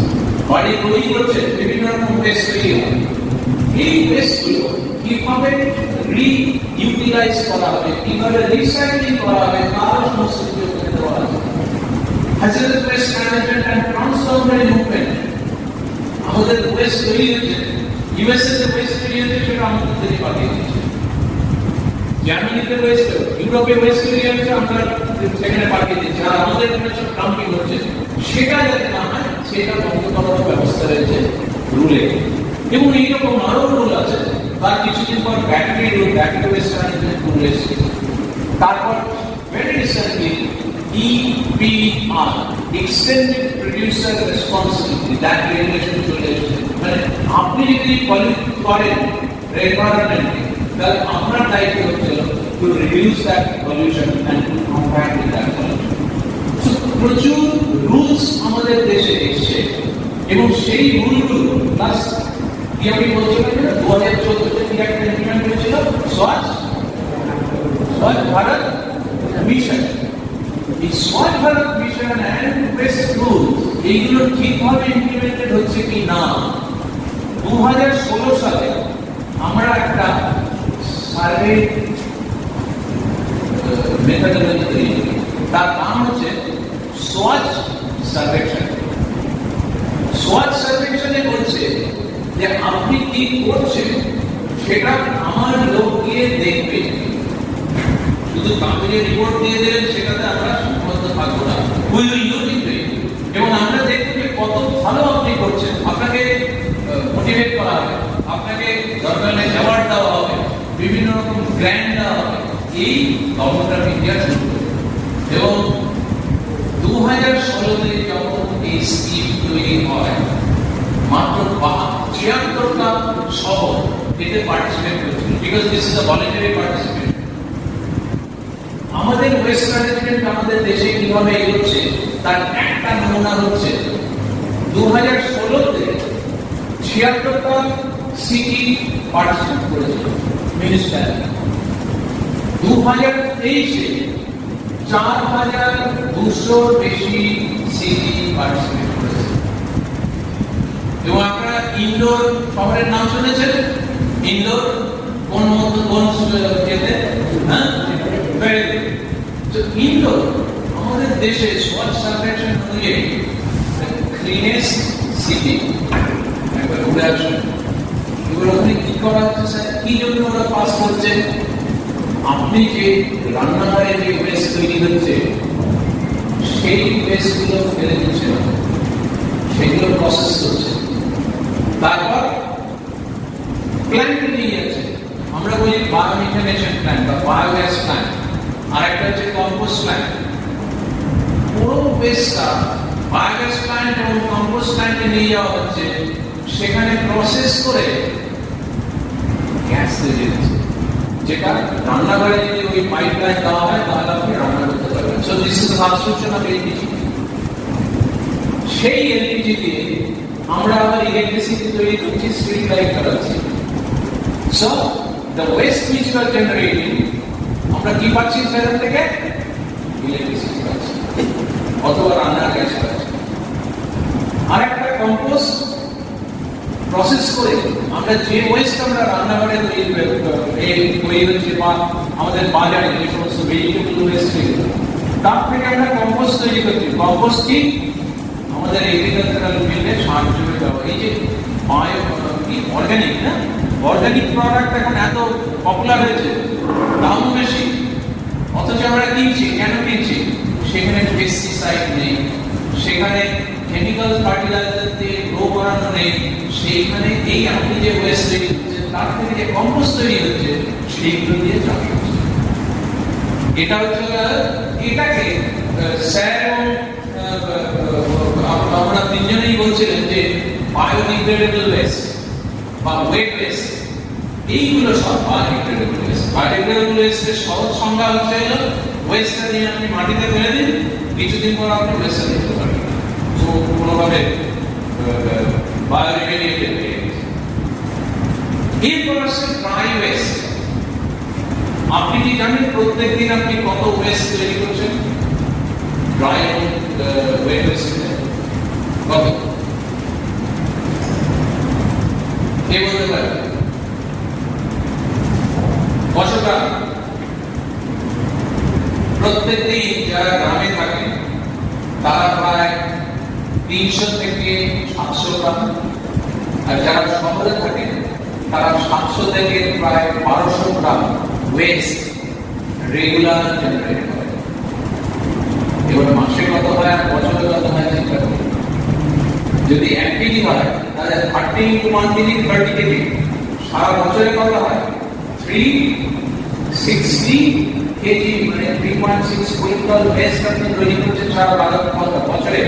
Body growing করছে বিভিন্ন রকম waste তৈরি হয়। এই waste গুলো কিভাবে রিইউটিলাইজ করা হবে, কিভাবে রিসাইক্লিং করা হবে, তার সমস্ত কিছু করতে দেওয়া আছে। Hazardous waste management and transboundary movement, আমাদের ওয়েস্ট তৈরি হচ্ছে, ইউএসএ তে ওয়েস্ট তৈরি হচ্ছে সেটা আমাদের দেশে পাঠিয়ে দিচ্ছে। জার্মানিতে ওয়েস্ট, ইউরোপে ওয়েস্ট তৈরি হচ্ছে, আমরা সেখানে পাঠিয়ে দিচ্ছি। আর আমাদের এখানে সব ডাম্পিং হচ্ছে, সেটা যাতে না হয় সেটা বন্ধ করার ব্যবস্থা রয়েছে রুলে। এবং এইরকম আরো রুল আছে। তার কিছুদিন পর battery rule, battery waste management rule এসেছে। তারপর very recently EPR, Extended Producer Responsibility, that regulation চলে এসেছে। মানে আপনি যদি পলিউট করেন এনভায়রনমেন্টে, তাহলে আপনার দায়িত্ব হচ্ছে to reduce that pollution and to combat with that pollution. So প্রচুর রুলস আমাদের দেশে এসেছে এবং সেই রুলগুলো প্লাস কি আমি বলছিলাম না 2014 তে একটা ইমপ্লিমেন্ট হয়েছিল স্বচ্ছ ভারত মিশন। এই স্বচ্ছ Bharat mission and waste rule এইগুলো ঠিকভাবে ইমপ্লিমেন্টেড হচ্ছে কি না। 2016 সালে আমরা একটা সার্ভে মেথডোলজি তৈরি করি, তার নাম হচ্ছে স্বচ্ছ সার্ভেক্ষণ। স্বচ্ছ সার্ভেক্ষণে বলছে যে আপনি কি করছেন সেটা আমার লোক গিয়ে দেখবে। শুধু কাগজে রিপোর্ট দিয়ে দেবেন সেটাতে আমরা সম্মত থাকবো না। উই উইল লুক ইনটু ইট, এবং আমরা দেখব যে কত ভালো আপনি করছেন। আপনাকে মোটিভেট করা হবে, আপনাকে দরকার হলে অ্যাওয়ার্ড দেওয়া হবে, বিভিন্ন রকম গ্র্যান্ট দেওয়া হবে। এই কর্মটা ইন্ডিয়া শুরু করে এবং 2016 যখন এই স্কিম তৈরি হয়, মাত্র 76টা শহর এতে পার্টিসিপেট করেছিল, because this is a voluntary participation. আমাদের ওয়েস্ট ম্যানেজমেন্ট আমাদের দেশে কিভাবে এগোচ্ছে তার একটা নমুনা হচ্ছে 2016 তে 76টা সিটি পার্টিসিপেট করেছিল মিউনিসিপ্যালিটি। 2023 এ 4200 বেশি সিটি পার্টিসিপেট করেছে। এবং আপনারা ইন্দোর শহরের নাম শুনেছেন? ইন্দোর কোন যেতে? হ্যাঁ, ইন্দোর আমাদের দেশে স্বচ্ছ সার্ভেক্ষণ অনুযায়ী ক্লিনেস্ট সিটি। একবার ঘুরে আসুন, এগুলো ওখানে কি করা হচ্ছে স্যার, কি জন্য ওরা পাস করছে? আপনি যে রান্নাঘরে যে ওয়েস্ট তৈরি হচ্ছে সেই ওয়েস্ট গুলো ফেলে দিচ্ছে না, সেগুলো প্রসেস করছে, তারপর প্ল্যান্টে নিয়ে যাচ্ছে। আমরা বলি বায়োমিথেনেশন প্ল্যান্ট বা বায়োগ্যাস প্ল্যান্ট, আর একটা হচ্ছে কম্পোস্ট প্ল্যান্ট। পুরো ওয়েস্টটা বায়োগ্যাস প্ল্যান্ট এবং কম্পোস্ট প্ল্যান্টে নিয়ে যাওয়া হচ্ছে, সেখানে প্রসেস করে গ্যাস তৈরি হচ্ছে, যেটা রান্নাঘরে যদি ওই পাইপলাইন দেওয়া হয় তাহলে আপনি রান্না করতে পারবেন। So this is the substitution of LPG. সেই এলপিজি দিয়ে আমরা আবার ইলেকট্রিসিটি তৈরি করছি, স্ট্রিট লাইট চালাচ্ছি। So the waste which you are generating, আমরা কি পাচ্ছি সেখান থেকে? ইলেকট্রিসিটি পাচ্ছি অথবা রান্নার গ্যাস পাচ্ছি। আর একটা কম্পোস্ট প্রসেস করে আমরা যে ওয়েস্ট আমরা রান্নাঘরে তৈরি হচ্ছে বা আমাদের বাজারে যে সমস্ত ভেজিটেবল ওয়েস্ট, তার থেকে আমরা কম্পোস্ট তৈরি করছি। কম্পোস্ট কি? আমাদের এগ্রিকালচারাল ফিল্ডে সার হিসেবে ব্যবহার। এই যে অর্গানিক না, অর্গানিক প্রোডাক্ট এখন এত পপুলার হয়েছে, দামও বেশি, অথচ আমরা কিনছি। কেন কিনছি? সেখানে পেস্টিসাইড নেই, সেখানে কেমিক্যাল ফার্টিলাইজার দিয়ে গ্রো করানো নেই, সেইখানে এই আপনি যে ওয়েস্ট তৈরি হচ্ছে তার থেকে যে কম্পোস্ট তৈরি হচ্ছে সেইগুলো দিয়ে চাষ হচ্ছে। এটা হচ্ছে, এটাকে স্যার এবং আপনারা তিনজনেই বলছিলেন যে বায়োডিগ্রেডেবল ওয়েস্ট বা ওয়েট ওয়েস্ট, এইগুলো সব বায়োডিগ্রেডেবল ওয়েস্ট। বায়োডিগ্রেডেবল ওয়েস্টের সহজ সংজ্ঞা হচ্ছে হলো ওয়েস্টটা নিয়ে আপনি মাটিতে ফেলে দিন, কিছুদিন পর আপনি ওয়েস্টটা দেখতে পারবেন তো কোনোভাবে বায়োডিগ্রেডেবল হয়ে গেছে। এরপর আসছে ড্রাই ওয়েস্ট। আপনি কি জানেন প্রত্যেকদিন আপনি কত ওয়েস্ট তৈরি করছেন? ড্রাই ওয়েট ওয়েস্ট কত কে বলতে পারে? কতটা? প্রত্যেকদিন যারা গ্রামে থাকেন তারা প্রায় 300 থেকে 700 গ্রাম, আর যারা শহরে থাকেন তারা 700 থেকে প্রায় 1200 গ্রাম ওয়েস্ট রেগুলার জেনারেট করে। এবার মাসে কত হয় আর বছরে কত হয় চিন্তা করুন। যদি 1 কেজি হয় তাহলে 30 into 1 কেজি 30 কেজি, সারা বছরে কত হয়? 360 কেজি, মানে 3.6 কুইন্টাল ওয়েস্ট আপনি তৈরি করছেন সারা বছরে।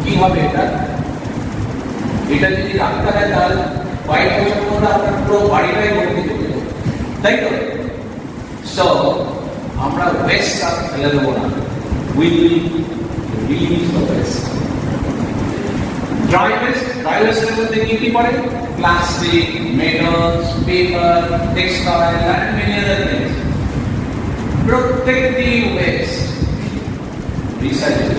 কি হবে এটা? এটা যদি রাখতে হয় তাহলে 5 বছরের মধ্যে আপনার পুরো বাড়িটাই ভর্তি হয়ে যাবে, তাই তো? সো আমরা ওয়েস্ট আর ফেলে দেবো না, we will reuse the waste. Dry waste এর মধ্যে কি কি পড়ে? Plastic, metals, paper, textile and many other things. প্রত্যেকটি ওয়েস্ট রিসাইকেল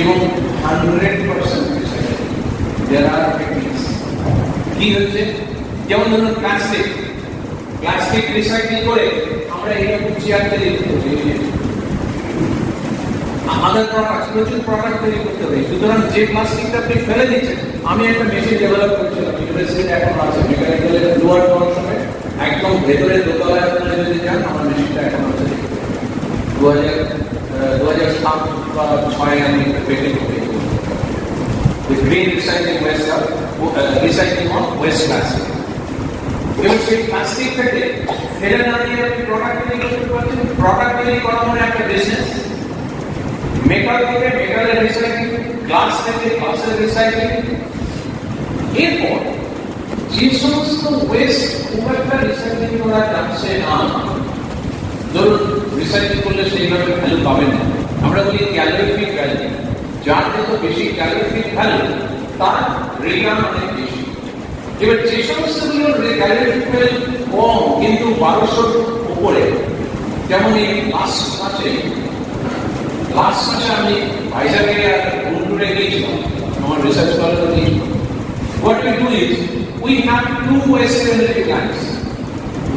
এবং 100% রিসাইকেল। There are techniques. কি হচ্ছে? যেমন ধরুন প্লাস্টিক রিসাইকেল করে আমরা এরকম চেয়ার তৈরি করতে পারি, আমাদের প্রচুর প্রোডাক্ট তৈরি করতে হবে। সুতরাং যে প্লাস্টিকটা আপনি ফেলে দিচ্ছেন, আমি একটা মেশিন ডেভেলপ করছিলাম ইউনিভার্সিটিতে, এখন আছে মেকানিক্যালের লোয়ার পড়াশোনায়, একদম ভেতরে দোতলায় আপনারা যদি যান আমার মেশিনটা এখন আছে। 2007 বা 2006 আমি পেটেন্ট করি green recycling of West plastic. এবং সেই প্লাস্টিক থেকে ফেলে না দিয়ে আপনি প্রোডাক্ট তৈরি করতে পারছেন। প্রোডাক্ট তৈরি করা মানে একটা বিজনেস। মেটাল থেকে মেটালের রিসাইক্লিং, গ্লাস থেকে গ্লাসের রিসাইক্লিং। এরপর যে সমস্ত ওয়েস্ট খুব একটা রিসাইক্লিং করা যাচ্ছে না, ধরুন রিসাইক্লিং করলে সেইভাবে ভ্যালু পাবেন না, আমরা বলি ক্যালোরিফিক ভ্যালু। যার যত বেশি ক্যালোরিফিক ভ্যালু তার রিটার্ন অনেক বেশি। এবার যে সমস্তগুলো ক্যালোরিফিক ভ্যালু কম কিন্তু 1200 উপরে, যেমন এই লাস্ট মাসে আমি ভাইজাগে আর গুন্টুরে গিয়েছিলাম, আমার রিসার্চ করার গিয়েছিলাম। What we do is we have 2 waste to energy plants.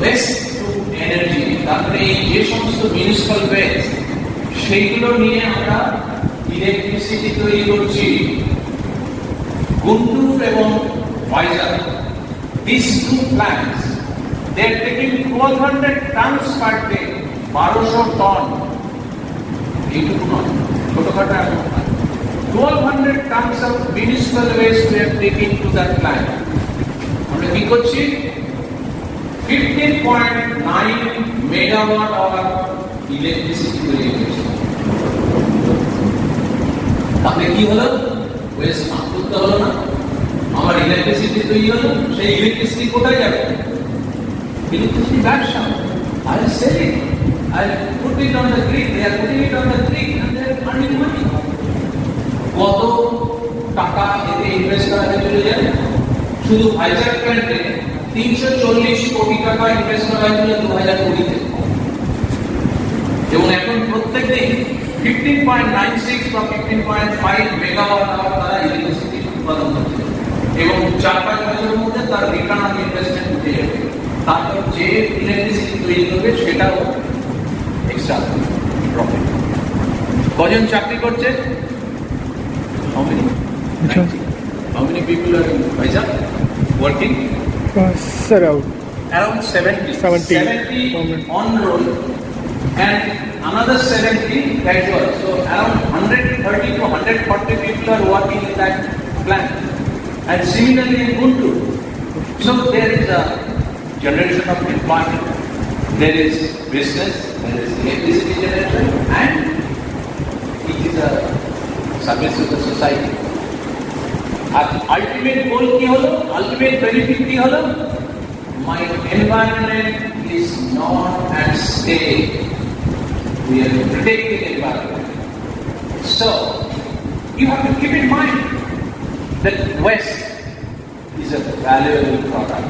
Waste to energy, তারপরে যে সমস্ত মিউনিসিপাল ওয়েস্ট সেইগুলো নিয়ে আমরা ইলেকট্রিসিটি তৈরি করছি। গুন্টুর এবং Vizag, these 2 plants, they are taking 1200 tons per day, 1200 ton। এইটুকু নয়, ছোটখাটো এখন 1200 tons of municipal waste we are taking to that plant. আমরা কি করছি? 15.9 megawatt hour ইলেকট্রিসিটি তৈরি করছি। তাহলে কি হলো? ওয়েস্ট মাপ করতে হলো না, আমার ইলেকট্রিসিটি তৈরি হলো। সেই ইলেকট্রিসিটি কোথায় যাবে? ইলেকট্রিসিটি ব্যবসা। I sell it, I put it on the grid, they are putting it on the grid and they are earning money. কত টাকা এতে ইনভেস্ট করা হয়ে চলে যায়? শুধু ভাইজাগ প্ল্যান্টে 340 কোটি টাকা ইনভেস্ট করা হয়েছিল 2020-তে, এবং এখন প্রত্যেক দিন 15.96 বা 15.5 মেগাওয়াট আওয়ার তারা ইলেকট্রিসিটি উৎপাদন করছে, এবং 4-5 বছরের মধ্যে তার রিটার্ন অন ইনভেস্টমেন্ট উঠে যাবে। তারপর যে ইলেকট্রিসিটি তৈরি করবে সেটাও এক্সট্রা প্রফিট। কজন চাকরি করছে? How many people are in Vizag working? Sir, Around 70 on roll and another 70 casual. So around 130 to 140 people are working in that plant. And similarly in Guntur. So there is a generation of employment, there is business, there is electricity generation, and it is a service to the society. R ultimate goal কি হলো? Ultimate benefit কি হলো? My environment is not at stake. We are protecting the environment. So, you have to keep in mind that waste is a valuable product.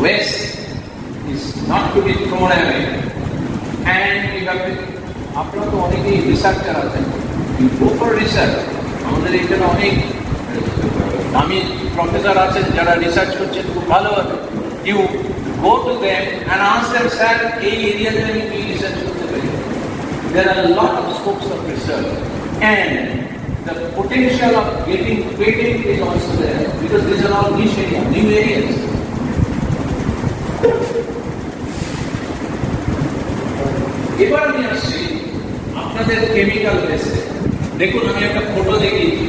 Waste is not to be thrown away. And you have to, আপনারা তো অনেকেই researcher আছেন, you go for research. আমাদের এখানে অনেক দামি professor আছেন যারা রিসার্চ করছেন খুব ভালোভাবে। You go to them and ask them, sir, এই এরিয়াতে আমি কি রিসার্চ করতে পারি? There are a lot of scopes of research and the potential of getting patent is also there because these are all niche areas, new areas. এবার আমি আসছি আপনাদের কেমিক্যাল ওয়েস্টে। দেখুন আমি একটা ফটো দেখিয়েছি।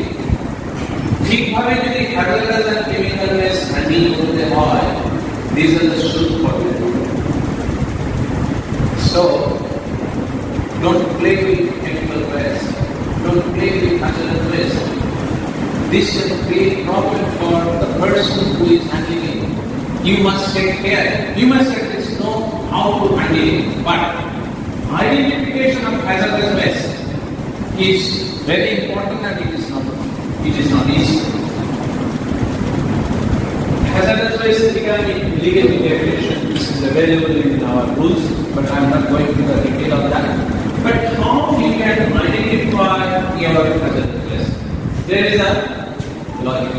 ঠিকভাবে যদি hazardous and chemical waste handle করতে হয়, these are the should for it. So, don't play with chemical waste. Don't play with hazardous waste. This will create problem for the person who is handling it. You must take care. You must at least know how to handle it. But identification of hazardous waste is very important and it is not easy. Hazardous waste legal definition is available in our rules, but I am not going to the detail of that. But how you can identify your hazardous waste? There is a logic.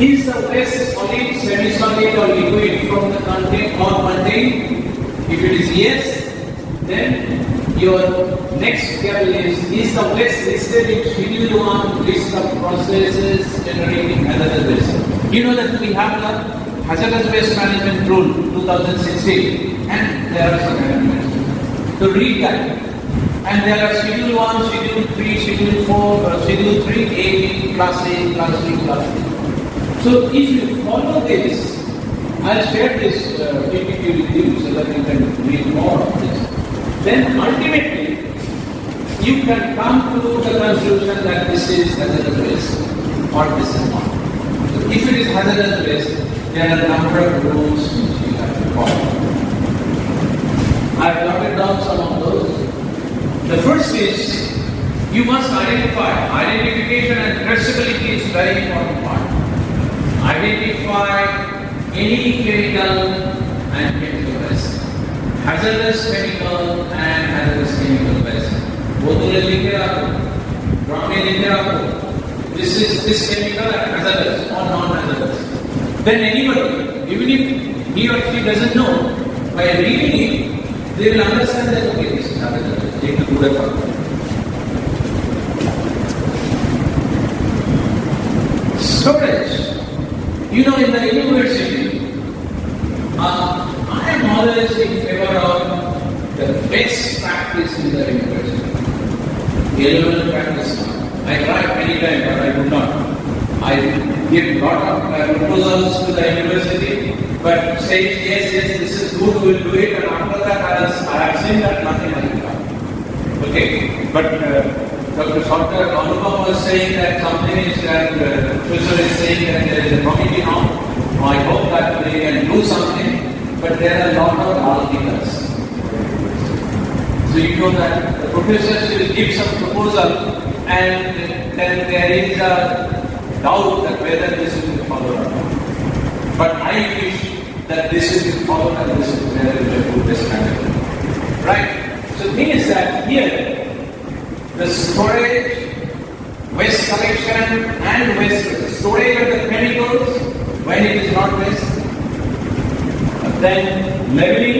Is the waste solid, semi-solid or liquid from the content or contained? If it is yes, then your next step is the waste listed in Schedule 1 list of processes generating hazardous waste. You know that we have the Hazardous Waste Management Rule 2016 and there are some amendments. So read that. And there are Schedule 1, Schedule 3, Schedule 4, Schedule 3, A, Class A, Class B, Class B. So if you follow this, I'll share this PPT with you so that you can read more of this. Then ultimately, you can come to the conclusion that this is hazardous waste or this is not. So if it is hazardous waste, there are a number of rules which you have to follow. I've noted down some of those. The first is, you must identify. Identification and traceability is very important part. Identify any chemical and chemical waste. Hazardous chemical and hazardous chemical waste. Bottle likhe rakho, drum likhe rakho. This chemical is hazardous or non-hazardous. Then anybody, even if he or she doesn't know, by reading it, they will understand that okay, this is hazardous. Take the good effort. Storage. You know, in the university, I am always in favor of the best practice in the university. Relevant practice. I tried many times, but I could not. I give a lot of proposals to the university, but say yes, this is good, we will do it, and after that I have seen that nothing has been done. Okay, but Dr. Anupam was saying that something is that professor is saying that there is a committee now. I hope that they can do something, but there are a lot of articles. So you know that the professors will give some proposal and then there is a doubt that whether this will be followed or not. But I wish that this will be followed and this is where we will put this management. Right? So the thing is that here, the storage, waste collection and waste storage of the chemicals when it is not waste, then leveling,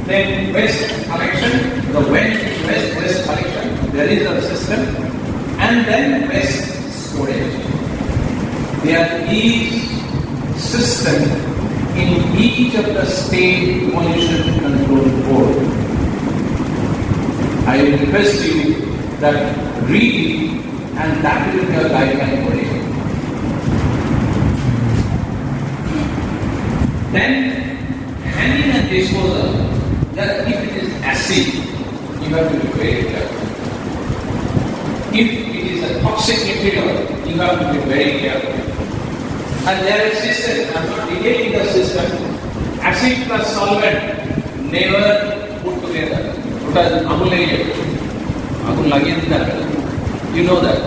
then waste collection, the waste collection, there is a system, and then waste storage. There is system in each of the state pollution control board. I request you that read it and that will be a guideline for it. Then handling and disposal, that if it is acid, you have to be very careful. you have to be very careful. And there is system, I'm not detailing the system. Acid plus solvent never put together. You know that.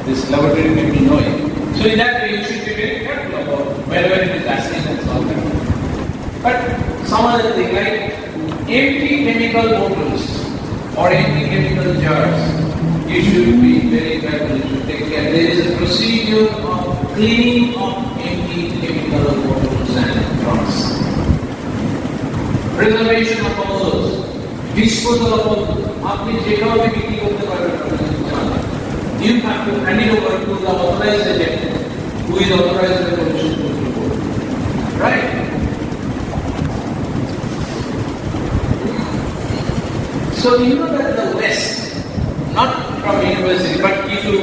This laboratory people know it. So in that way you should be very careful about wherever it is acid and solvent. But some other thing like empty chemical bottles or empty chemical jars, you should be very careful, you should take care. There is a procedure of cleaning of empty chemical bottles and drums. Preservation of all those. Disposal of all those. You have to hand it over to the authorized agent who is authorized by the pollution control board. Right? So you know that the West, not from university, but if you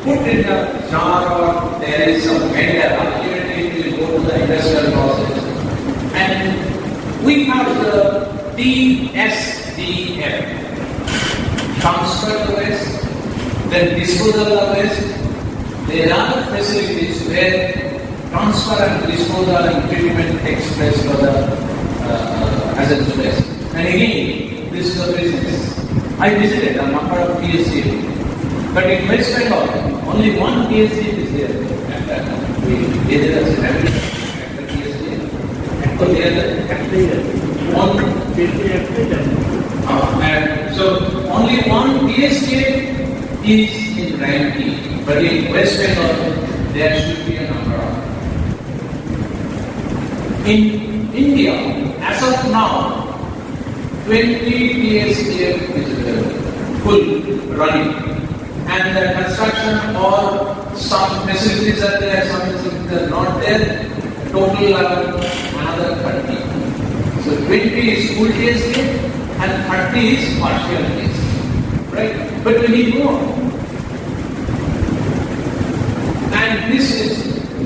put in a jar or there is some vendor, ultimately it will go to the industrial process. And we have the TSDF, transfer the waste, then disposal of waste. There are facilities where transfer and disposal and treatment takes place for the hazardous waste. And again, this is a business. I visited a number of TSDF, but in West Bengal, only one TSDF is there. And we did it as a TSDF. And so only one TSDF is in ranking, but in West Bengal there should be a number of. In India, as of now, 20 TSDF is full running, and the construction or some facilities are there, some facilities are not there. Total another 30. So 20 is full TSDF and 30 is partial TSDF. Right? But we need more. And this is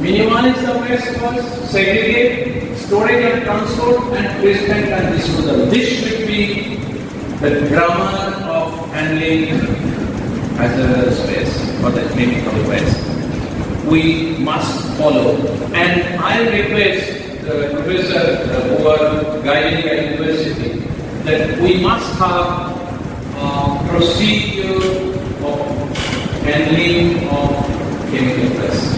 minimize the waste first, segregate, storage and transport, and treatment and disposal. This should be the grammar of handling hazardous waste or the chemical waste. We must follow. And I request the professor who are guiding at university that we must have procedure of handling of chemical waste.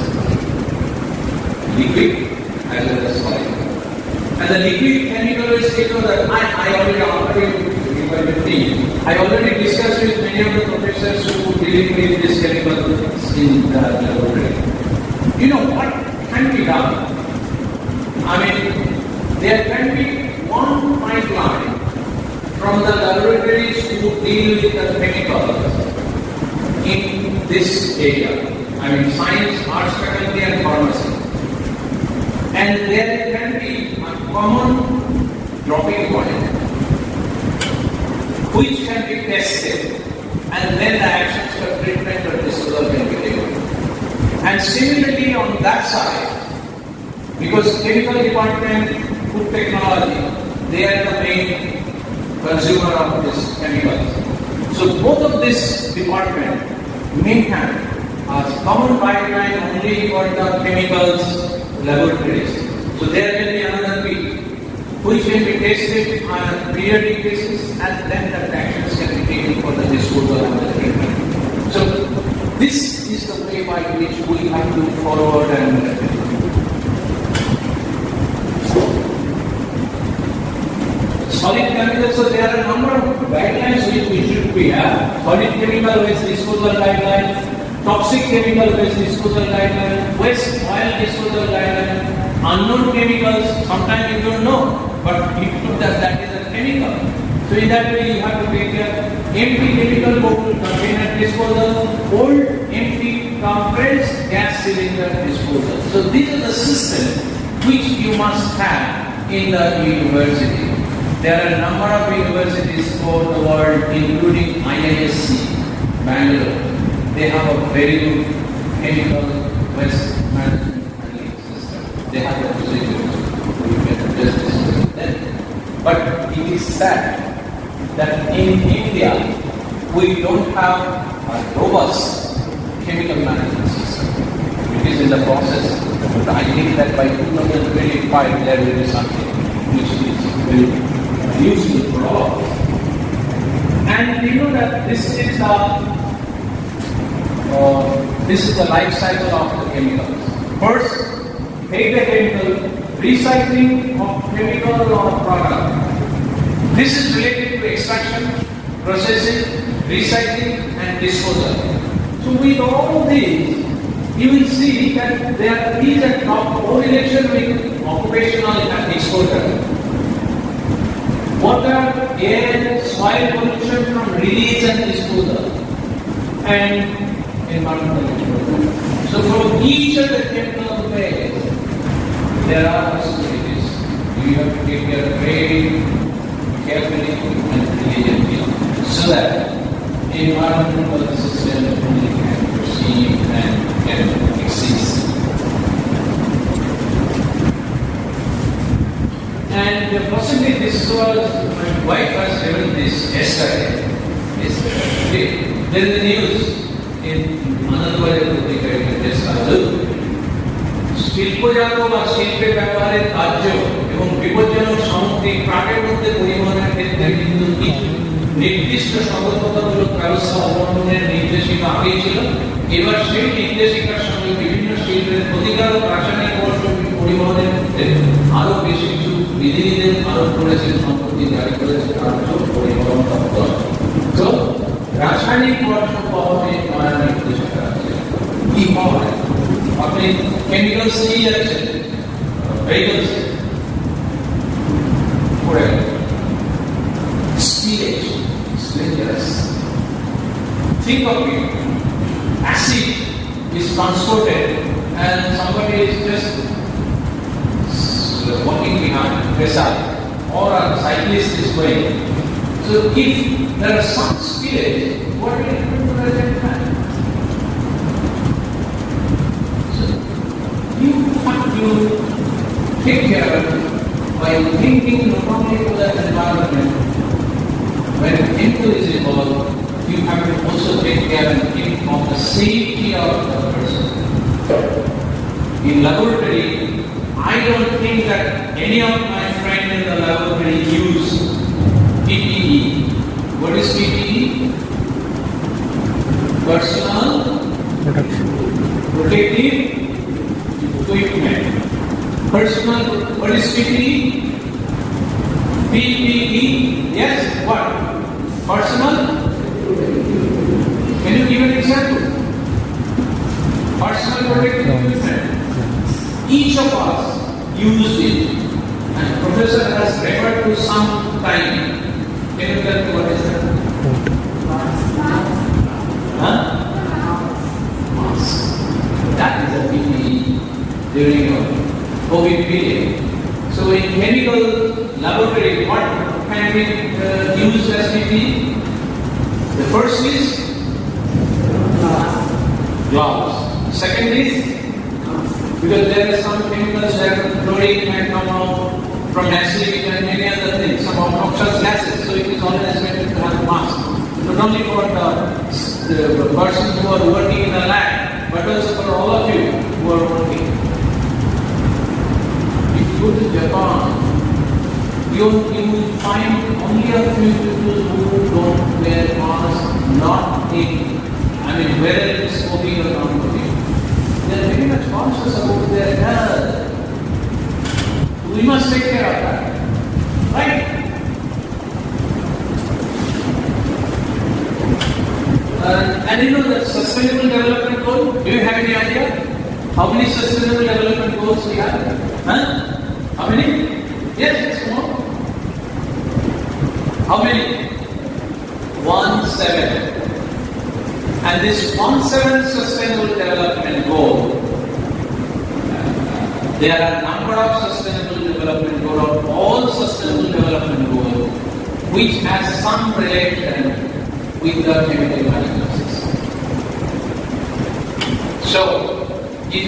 Liquid as well as solid. And the liquid chemical waste, I already discussed with many of the professors who dealing with this chemical in the laboratory. You know what can be done? I mean, there can be one pipeline from the laboratories who deal with the chemicals in this area. I mean, science, arts, faculty, and pharmacy. And there can be a common dropping point which can be tested, and then the actions for treatment or disposal can be taken. And similarly on that side, because chemical department, food technology, they are the main consumer of this chemicals. So both of this department may have a common pipeline only for the chemicals laboratories. So there will be another peak which can be tested on a periodic basis, and then the actions can be taken for the disposal and the treatment. So this is the way by which we have to forward and solid chemicals. So there are a number of guidelines which we should be have. Solid chemical waste disposal guideline, toxic chemical waste disposal guideline, waste oil disposal guideline, unknown chemicals. Sometimes you don't know, but you know that is a chemical. So in that way you have to take care. Empty chemical bottle container disposal, old empty compressed gas cylinder disposal. So these are the systems which you must have in the university. There are a number of universities all over the world, including IISc, Bangalore. They have a very good chemical waste management system. They have a procedure. We can just discuss them. But it is sad that in India we don't have a robust chemical management system. is in the process. But I think that by 2025 there will be something which is very useful for all. And you know that this is the life cycle of the chemicals. First, take the chemical, recycling of chemical or product. This is related to extraction, processing, recycling and disposal. So with all these, you will see that there is a correlation with occupational exposure. Water, air, soil pollution from release and disposal, and environmental exposure. So from each of the chemical phase, there are possibilities. You have to take care very carefully and diligently so that the environmental system can perceive and can exist. And possibly this was, my wife was given this yesterday. There is a news in another শিল্পজাত বা শিল্পে ব্যবহারের কার্য এবং বিপজ্জনক সামগ্রিক ট্রাকের মধ্যে পরিবহনের ক্ষেত্রে কিন্তু কিছু নির্দিষ্ট সতর্কতামূলক ব্যবস্থা অবলম্বনের নির্দেশিকা আগেই ছিল। এবার সেই নির্দেশিকার সঙ্গে বিভিন্ন শিল্পের ক্ষতিকারক রাসায়নিক পরিবহনের ক্ষেত্রে আরো বেশি কিছু বিধিনিষেধ আরোপ করেছে, সম্প্রতি জারি করেছে রাজ্য পরিবহন দপ্তর। তো রাসায়নিক বর্জ্য বহনে নয়া নির্দেশিকা আছে। কি হয়? আপনি কেমিক্যালস নিয়ে যাচ্ছেন, ভেহিকলস করে spillage, dangerous. Think of it. Acid is transported and somebody is just walking behind, beside, or a cyclist is going. So if there are some spillage, what will happen to the man? So you have to take care of it by thinking not only to the environment. When chemical is involved, you have to also take care and think of the safety of the person. In laboratory, I don't think that any of my friends in the laboratory use PPE. What is PPE? Personal protective equipment. Personal, what is PPE? PPE, yes, what? Personal? Can you give an example? Personal protective equipment. Each of us used it, and Professor has referred to some time. Can you tell me what is that? Huh? Mask. That is a PPE during a COVID period. So in chemical laboratory, what can be used as PPE? The first is gloves. Second is, because there are some chemicals that chlorine can come out from acid and many other things, some noxious gases. So it is always better to have a mask. Not only for the persons who are working in the lab, but also for all of you who are working. If you go to Japan, you will find only a few people who don't wear masks, not in, whether it is smoking or not smoking. They are very much conscious about their health. We must take care of that. Right? And you know the sustainable development goal? Do you have any idea? How many sustainable development goals we have? Huh? How many? Yes, come on. How many? 17. And this 17 sustainable development goal, there are a number of sustainable development goals, or all sustainable development goals, which has some relation with the chemical management system. So, if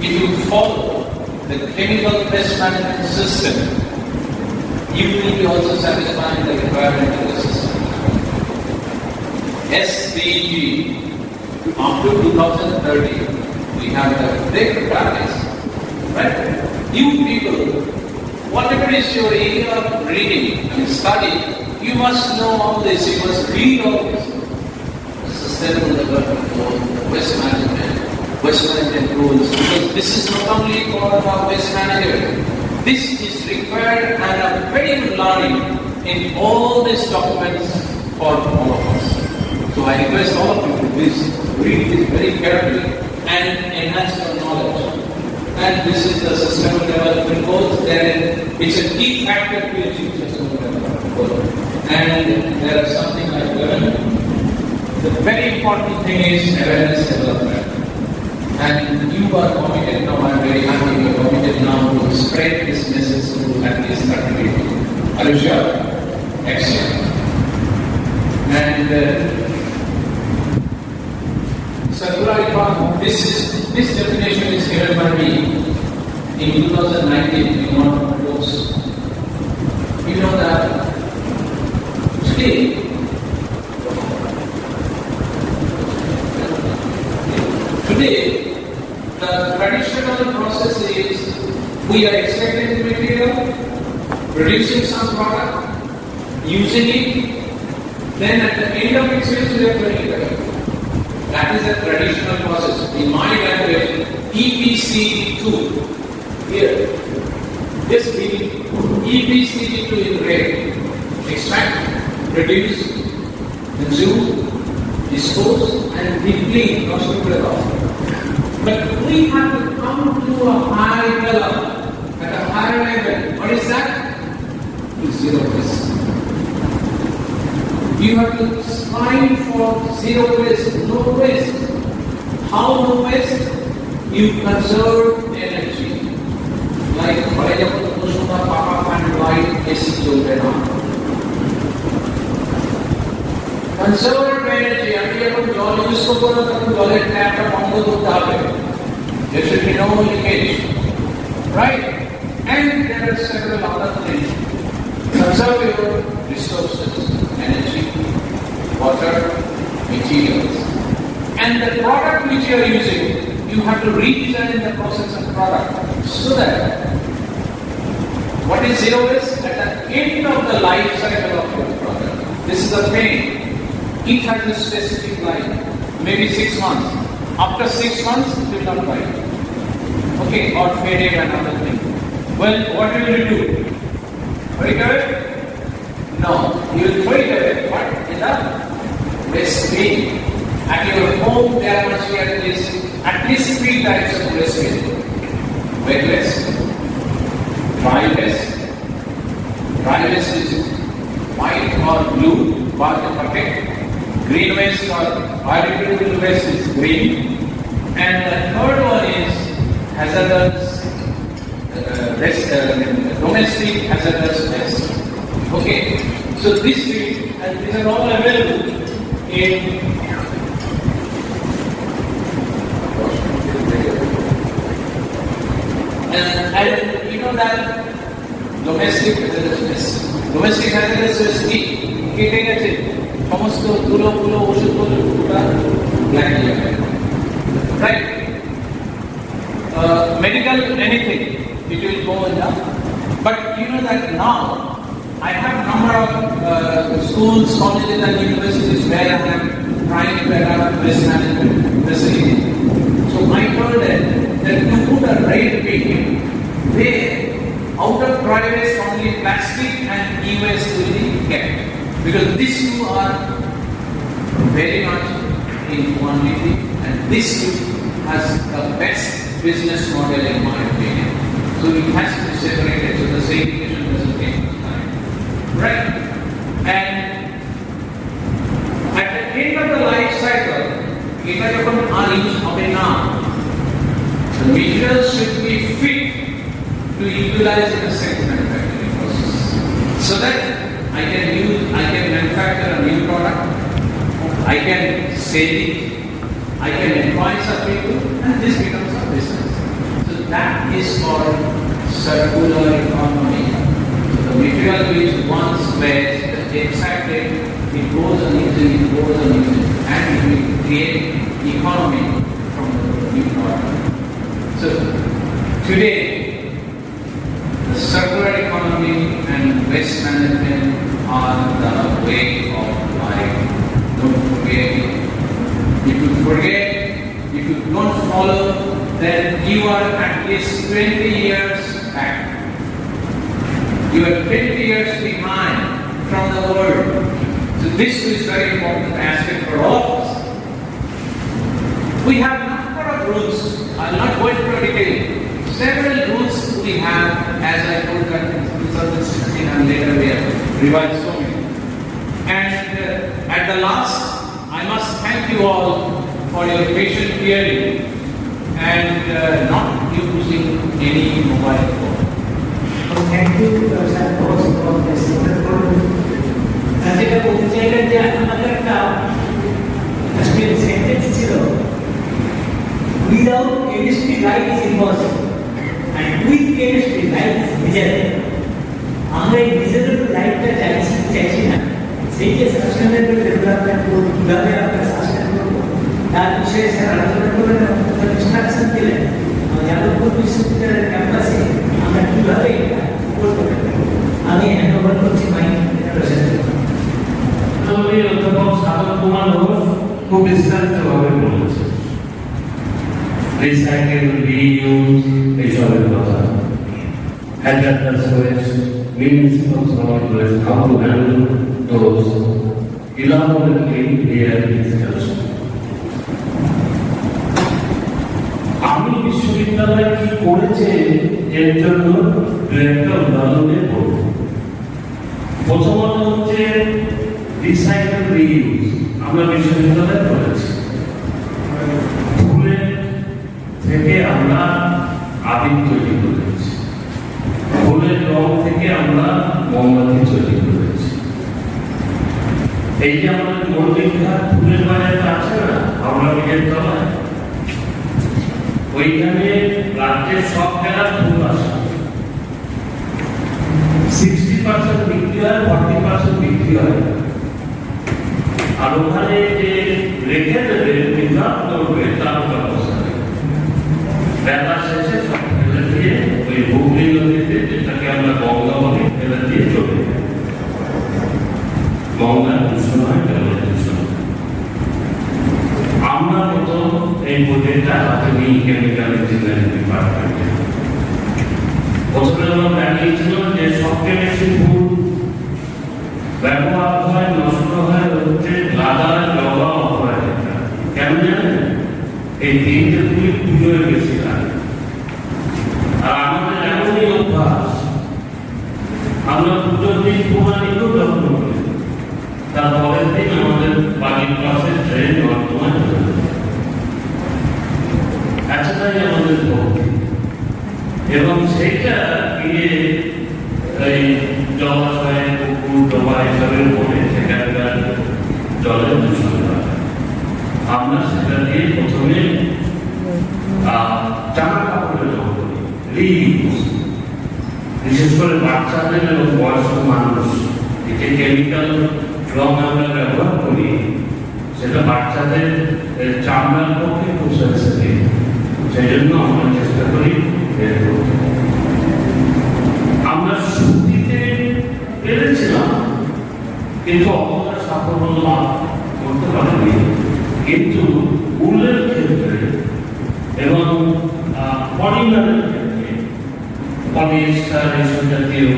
you follow the chemical pest management system, you will be also satisfying the requirement of the system. SDG, up to 2030, we have the break practice. Right? You people, whatever is your area of reading and study, you must know all this, you must read all this. The sustainable development goal, the waste management rules, because this is not only for the waste management. This is required and a very good learning in all these documents for all of us. So I request all of you to please read this very carefully and enhance your knowledge. And this is the sustainable development goals. It's a key factor to achieve sustainable development goals. And there is something like 11. The very important thing is awareness development. And you are committed now, I am very happy you are committed now to spread this message to at least 30 people. Are you sure? Excellent. And circular economy, this definition is given by me in 2019 in one of my books. You know that today, the traditional process is we are extracting the material, producing some product, using it, then at the end of its use we are throwing it away. That is a traditional process. In my language, EPCD2. Here, this means EPCD2 in red. Extract, produce, consume, dispose, and deplete, not to off. But we have to come to a higher level, at a higher level. What is that? Zero waste. You have to strive for zero waste, no waste. How no waste? You conserve energy. Like, Papa and light AC children on. Conserve energy. There should be no leakage. Right? And there are several other things. Conserve your resources, energy, water, materials. And the product which you are using, you have to redesign the process of product so that what is zero waste? At the end of the life cycle of your product. This is the thing. It has a specific life, maybe 6 months. After 6 months, it will not buy. Okay, or faded and other thing. Well, what will you do? Throw it away? No, you will throw it away. What? In the waste bin. At your home, there must be at least 3 types of waste bin. Wet waste, dry waste. Dry waste is white or blue, bucket. Green waste or biodegradable waste is green. And the third one is hazardous domestic hazardous waste. Okay, so these are all available in and you know that domestic hazardous waste. Domestic hazardous waste is সমস্ত ধুলো ওষুধগুলো black right? Medical anything it will go in that. But you know that now I have number of schools, colleges and universities where I am trying to adopt waste management facility. So I told them that to put a right bin there, out of dry waste only plastic and e-waste will be kept. Because these two are very much in quantity and this two has the best business model in my opinion. So it has to be separated so the segregation doesn't take time. Right? And at the end of the life cycle, if I become unused now, the materials should be fit to utilize in the second manufacturing process. So that I can manufacture a new product, I can sell it, I can employ some people, and this becomes a business. So that is called circular economy. So the material which once waste, extracted, it goes on using, and it will create economy from the be taught. So today, the circular economy and waste management are the way of life. Don't forget. If you forget, if you don't follow, then you are at least 20 years back. You are 20 years behind from the world. So this is very important aspect for all of us. We have a number of rules. I'll not go into detail. Several rules we have, as I told that in 2016 and later we have revised so many. And at the last, I must thank you all for your patient hearing and not using any mobile phone. Thank you, Prof.Sadhan, for this wonderful. যেটা বলতে চাইলেন যে আমাদের একটা sentence ছিল, without chemistry life is impossible and with chemistry life is miserable. আমরা এই miserable লাইফটা চাইছি না। সেই যে সাস্টেনেবল ডেভেলপমেন্ট গোল কিভাবে আমরা সাস্টেন করবো তার বিষয়ে স্যার আলোচনা করলেন, ইনস্ট্রাকশন দিলেন যাদবপুর বিশ্ববিদ্যালয়ের ক্যাম্পাসে আমরা কিভাবে এটা করতে পারি। আমি হ্যান্ড ওভার করছি মাই অধ্যাপক সাধন কুমার ঘোষ খুব বিস্তারিতভাবে বলেছেন রিসাইকেল, রিইউজ এইসবের কথা, hazardous waste, municipal solid waste, how to handle those, elaborately here discussed. আমি বিশ্ববিদ্যালয়ে কি করেছে এর জন্য দু একটা উদাহরণ দেব। প্রথমত হচ্ছে রিসাইকেল, রিইউজ আমরা বিশ্ববিদ্যালয়ে করেছি। ফুলের থেকে আমরা আবির তৈরি করেছি, ফুলের রং থেকে আমরা মোমবাতি তৈরি করেছি। এই যে আমাদের মন্দিরঘাট ফুলের বাজারটা আছে না আমরা নিজের তলায়, ওইখানে রাজ্যের সব জায়গার ফুল আসে, 60% বিক্রি হয়, 40% বিক্রি হয়। আর ওখানে যে রেখে দেবে বিভাগ করবে তার ব্যবস্থা নেই। বেলা শেষে সব ফেলে দিয়ে ওই হুগলি নদীতে, যেটাকে আমরা গঙ্গা বলি, ফেলে দিয়ে চলে যায়। গঙ্গা দূষণ হয়, জলের দূষণ। আমরা প্রথম এই প্রজেক্টটা হাতে নিই কেমিক্যাল ইঞ্জিনিয়ারিং ডিপার্টমেন্টে। প্রথমে আমরা জানিয়েছিল যে সব কেমিস্ট্রি ফুল ব্যবহার হয়, নষ্ট হয় হচ্ছে লাদার জবা অপরাজিতা। কেন জানেন? এই তিনটে তুলি পুজোয় বেশি লাগে। আর আমাদের এমনই অভ্যাস, আমরা পুজোর দিন প্রমাণিত যত্ন করি, তারপরের দিন আমাদের বাড়ির পাশে ট্রেন বর্তমান এতটাই আমাদের ভক্তি। এবং সেইটা গিয়ে এই জলাশয়ে, পুকুর, ডোবা এসবের পরে সেখানকার জলের দূষণ হয়। আমরা সেটা দিয়ে প্রথমে জামা কাপড়ে জল করি, রিইউজ। বিশেষ করে বাচ্চাদের এবং বয়স্ক মানুষ যে কেমিক্যাল রং আমরা ব্যবহার করি, সেটা বাচ্চাদের চামড়ার পক্ষে খুব সেন্সিটিভ। সেই জন্য আমরা চেষ্টা করি আমরা সুতিতে পেরেছিলাম, কিন্তু অতটা সাফল্য লাভ করতে পারিনি। কিন্তু উলের ক্ষেত্রে এবং পলিমারের ক্ষেত্রে, পলিয়েস্টার এইসব জাতীয়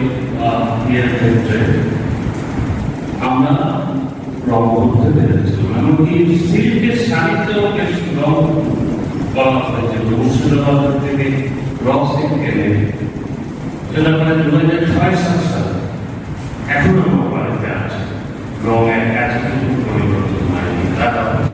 ইয়ের ক্ষেত্রে আমরা রং করতে পেরেছিলাম। এমনকি সিল্কের শাড়িতেও বেশ রং করা হয়েছিল। মুর্শিদাবাদ থেকে রং সিল্ক কেনে, সেটা প্রায় 2006-07 সালে। এখনো আমার বাড়িতে আছে রঙের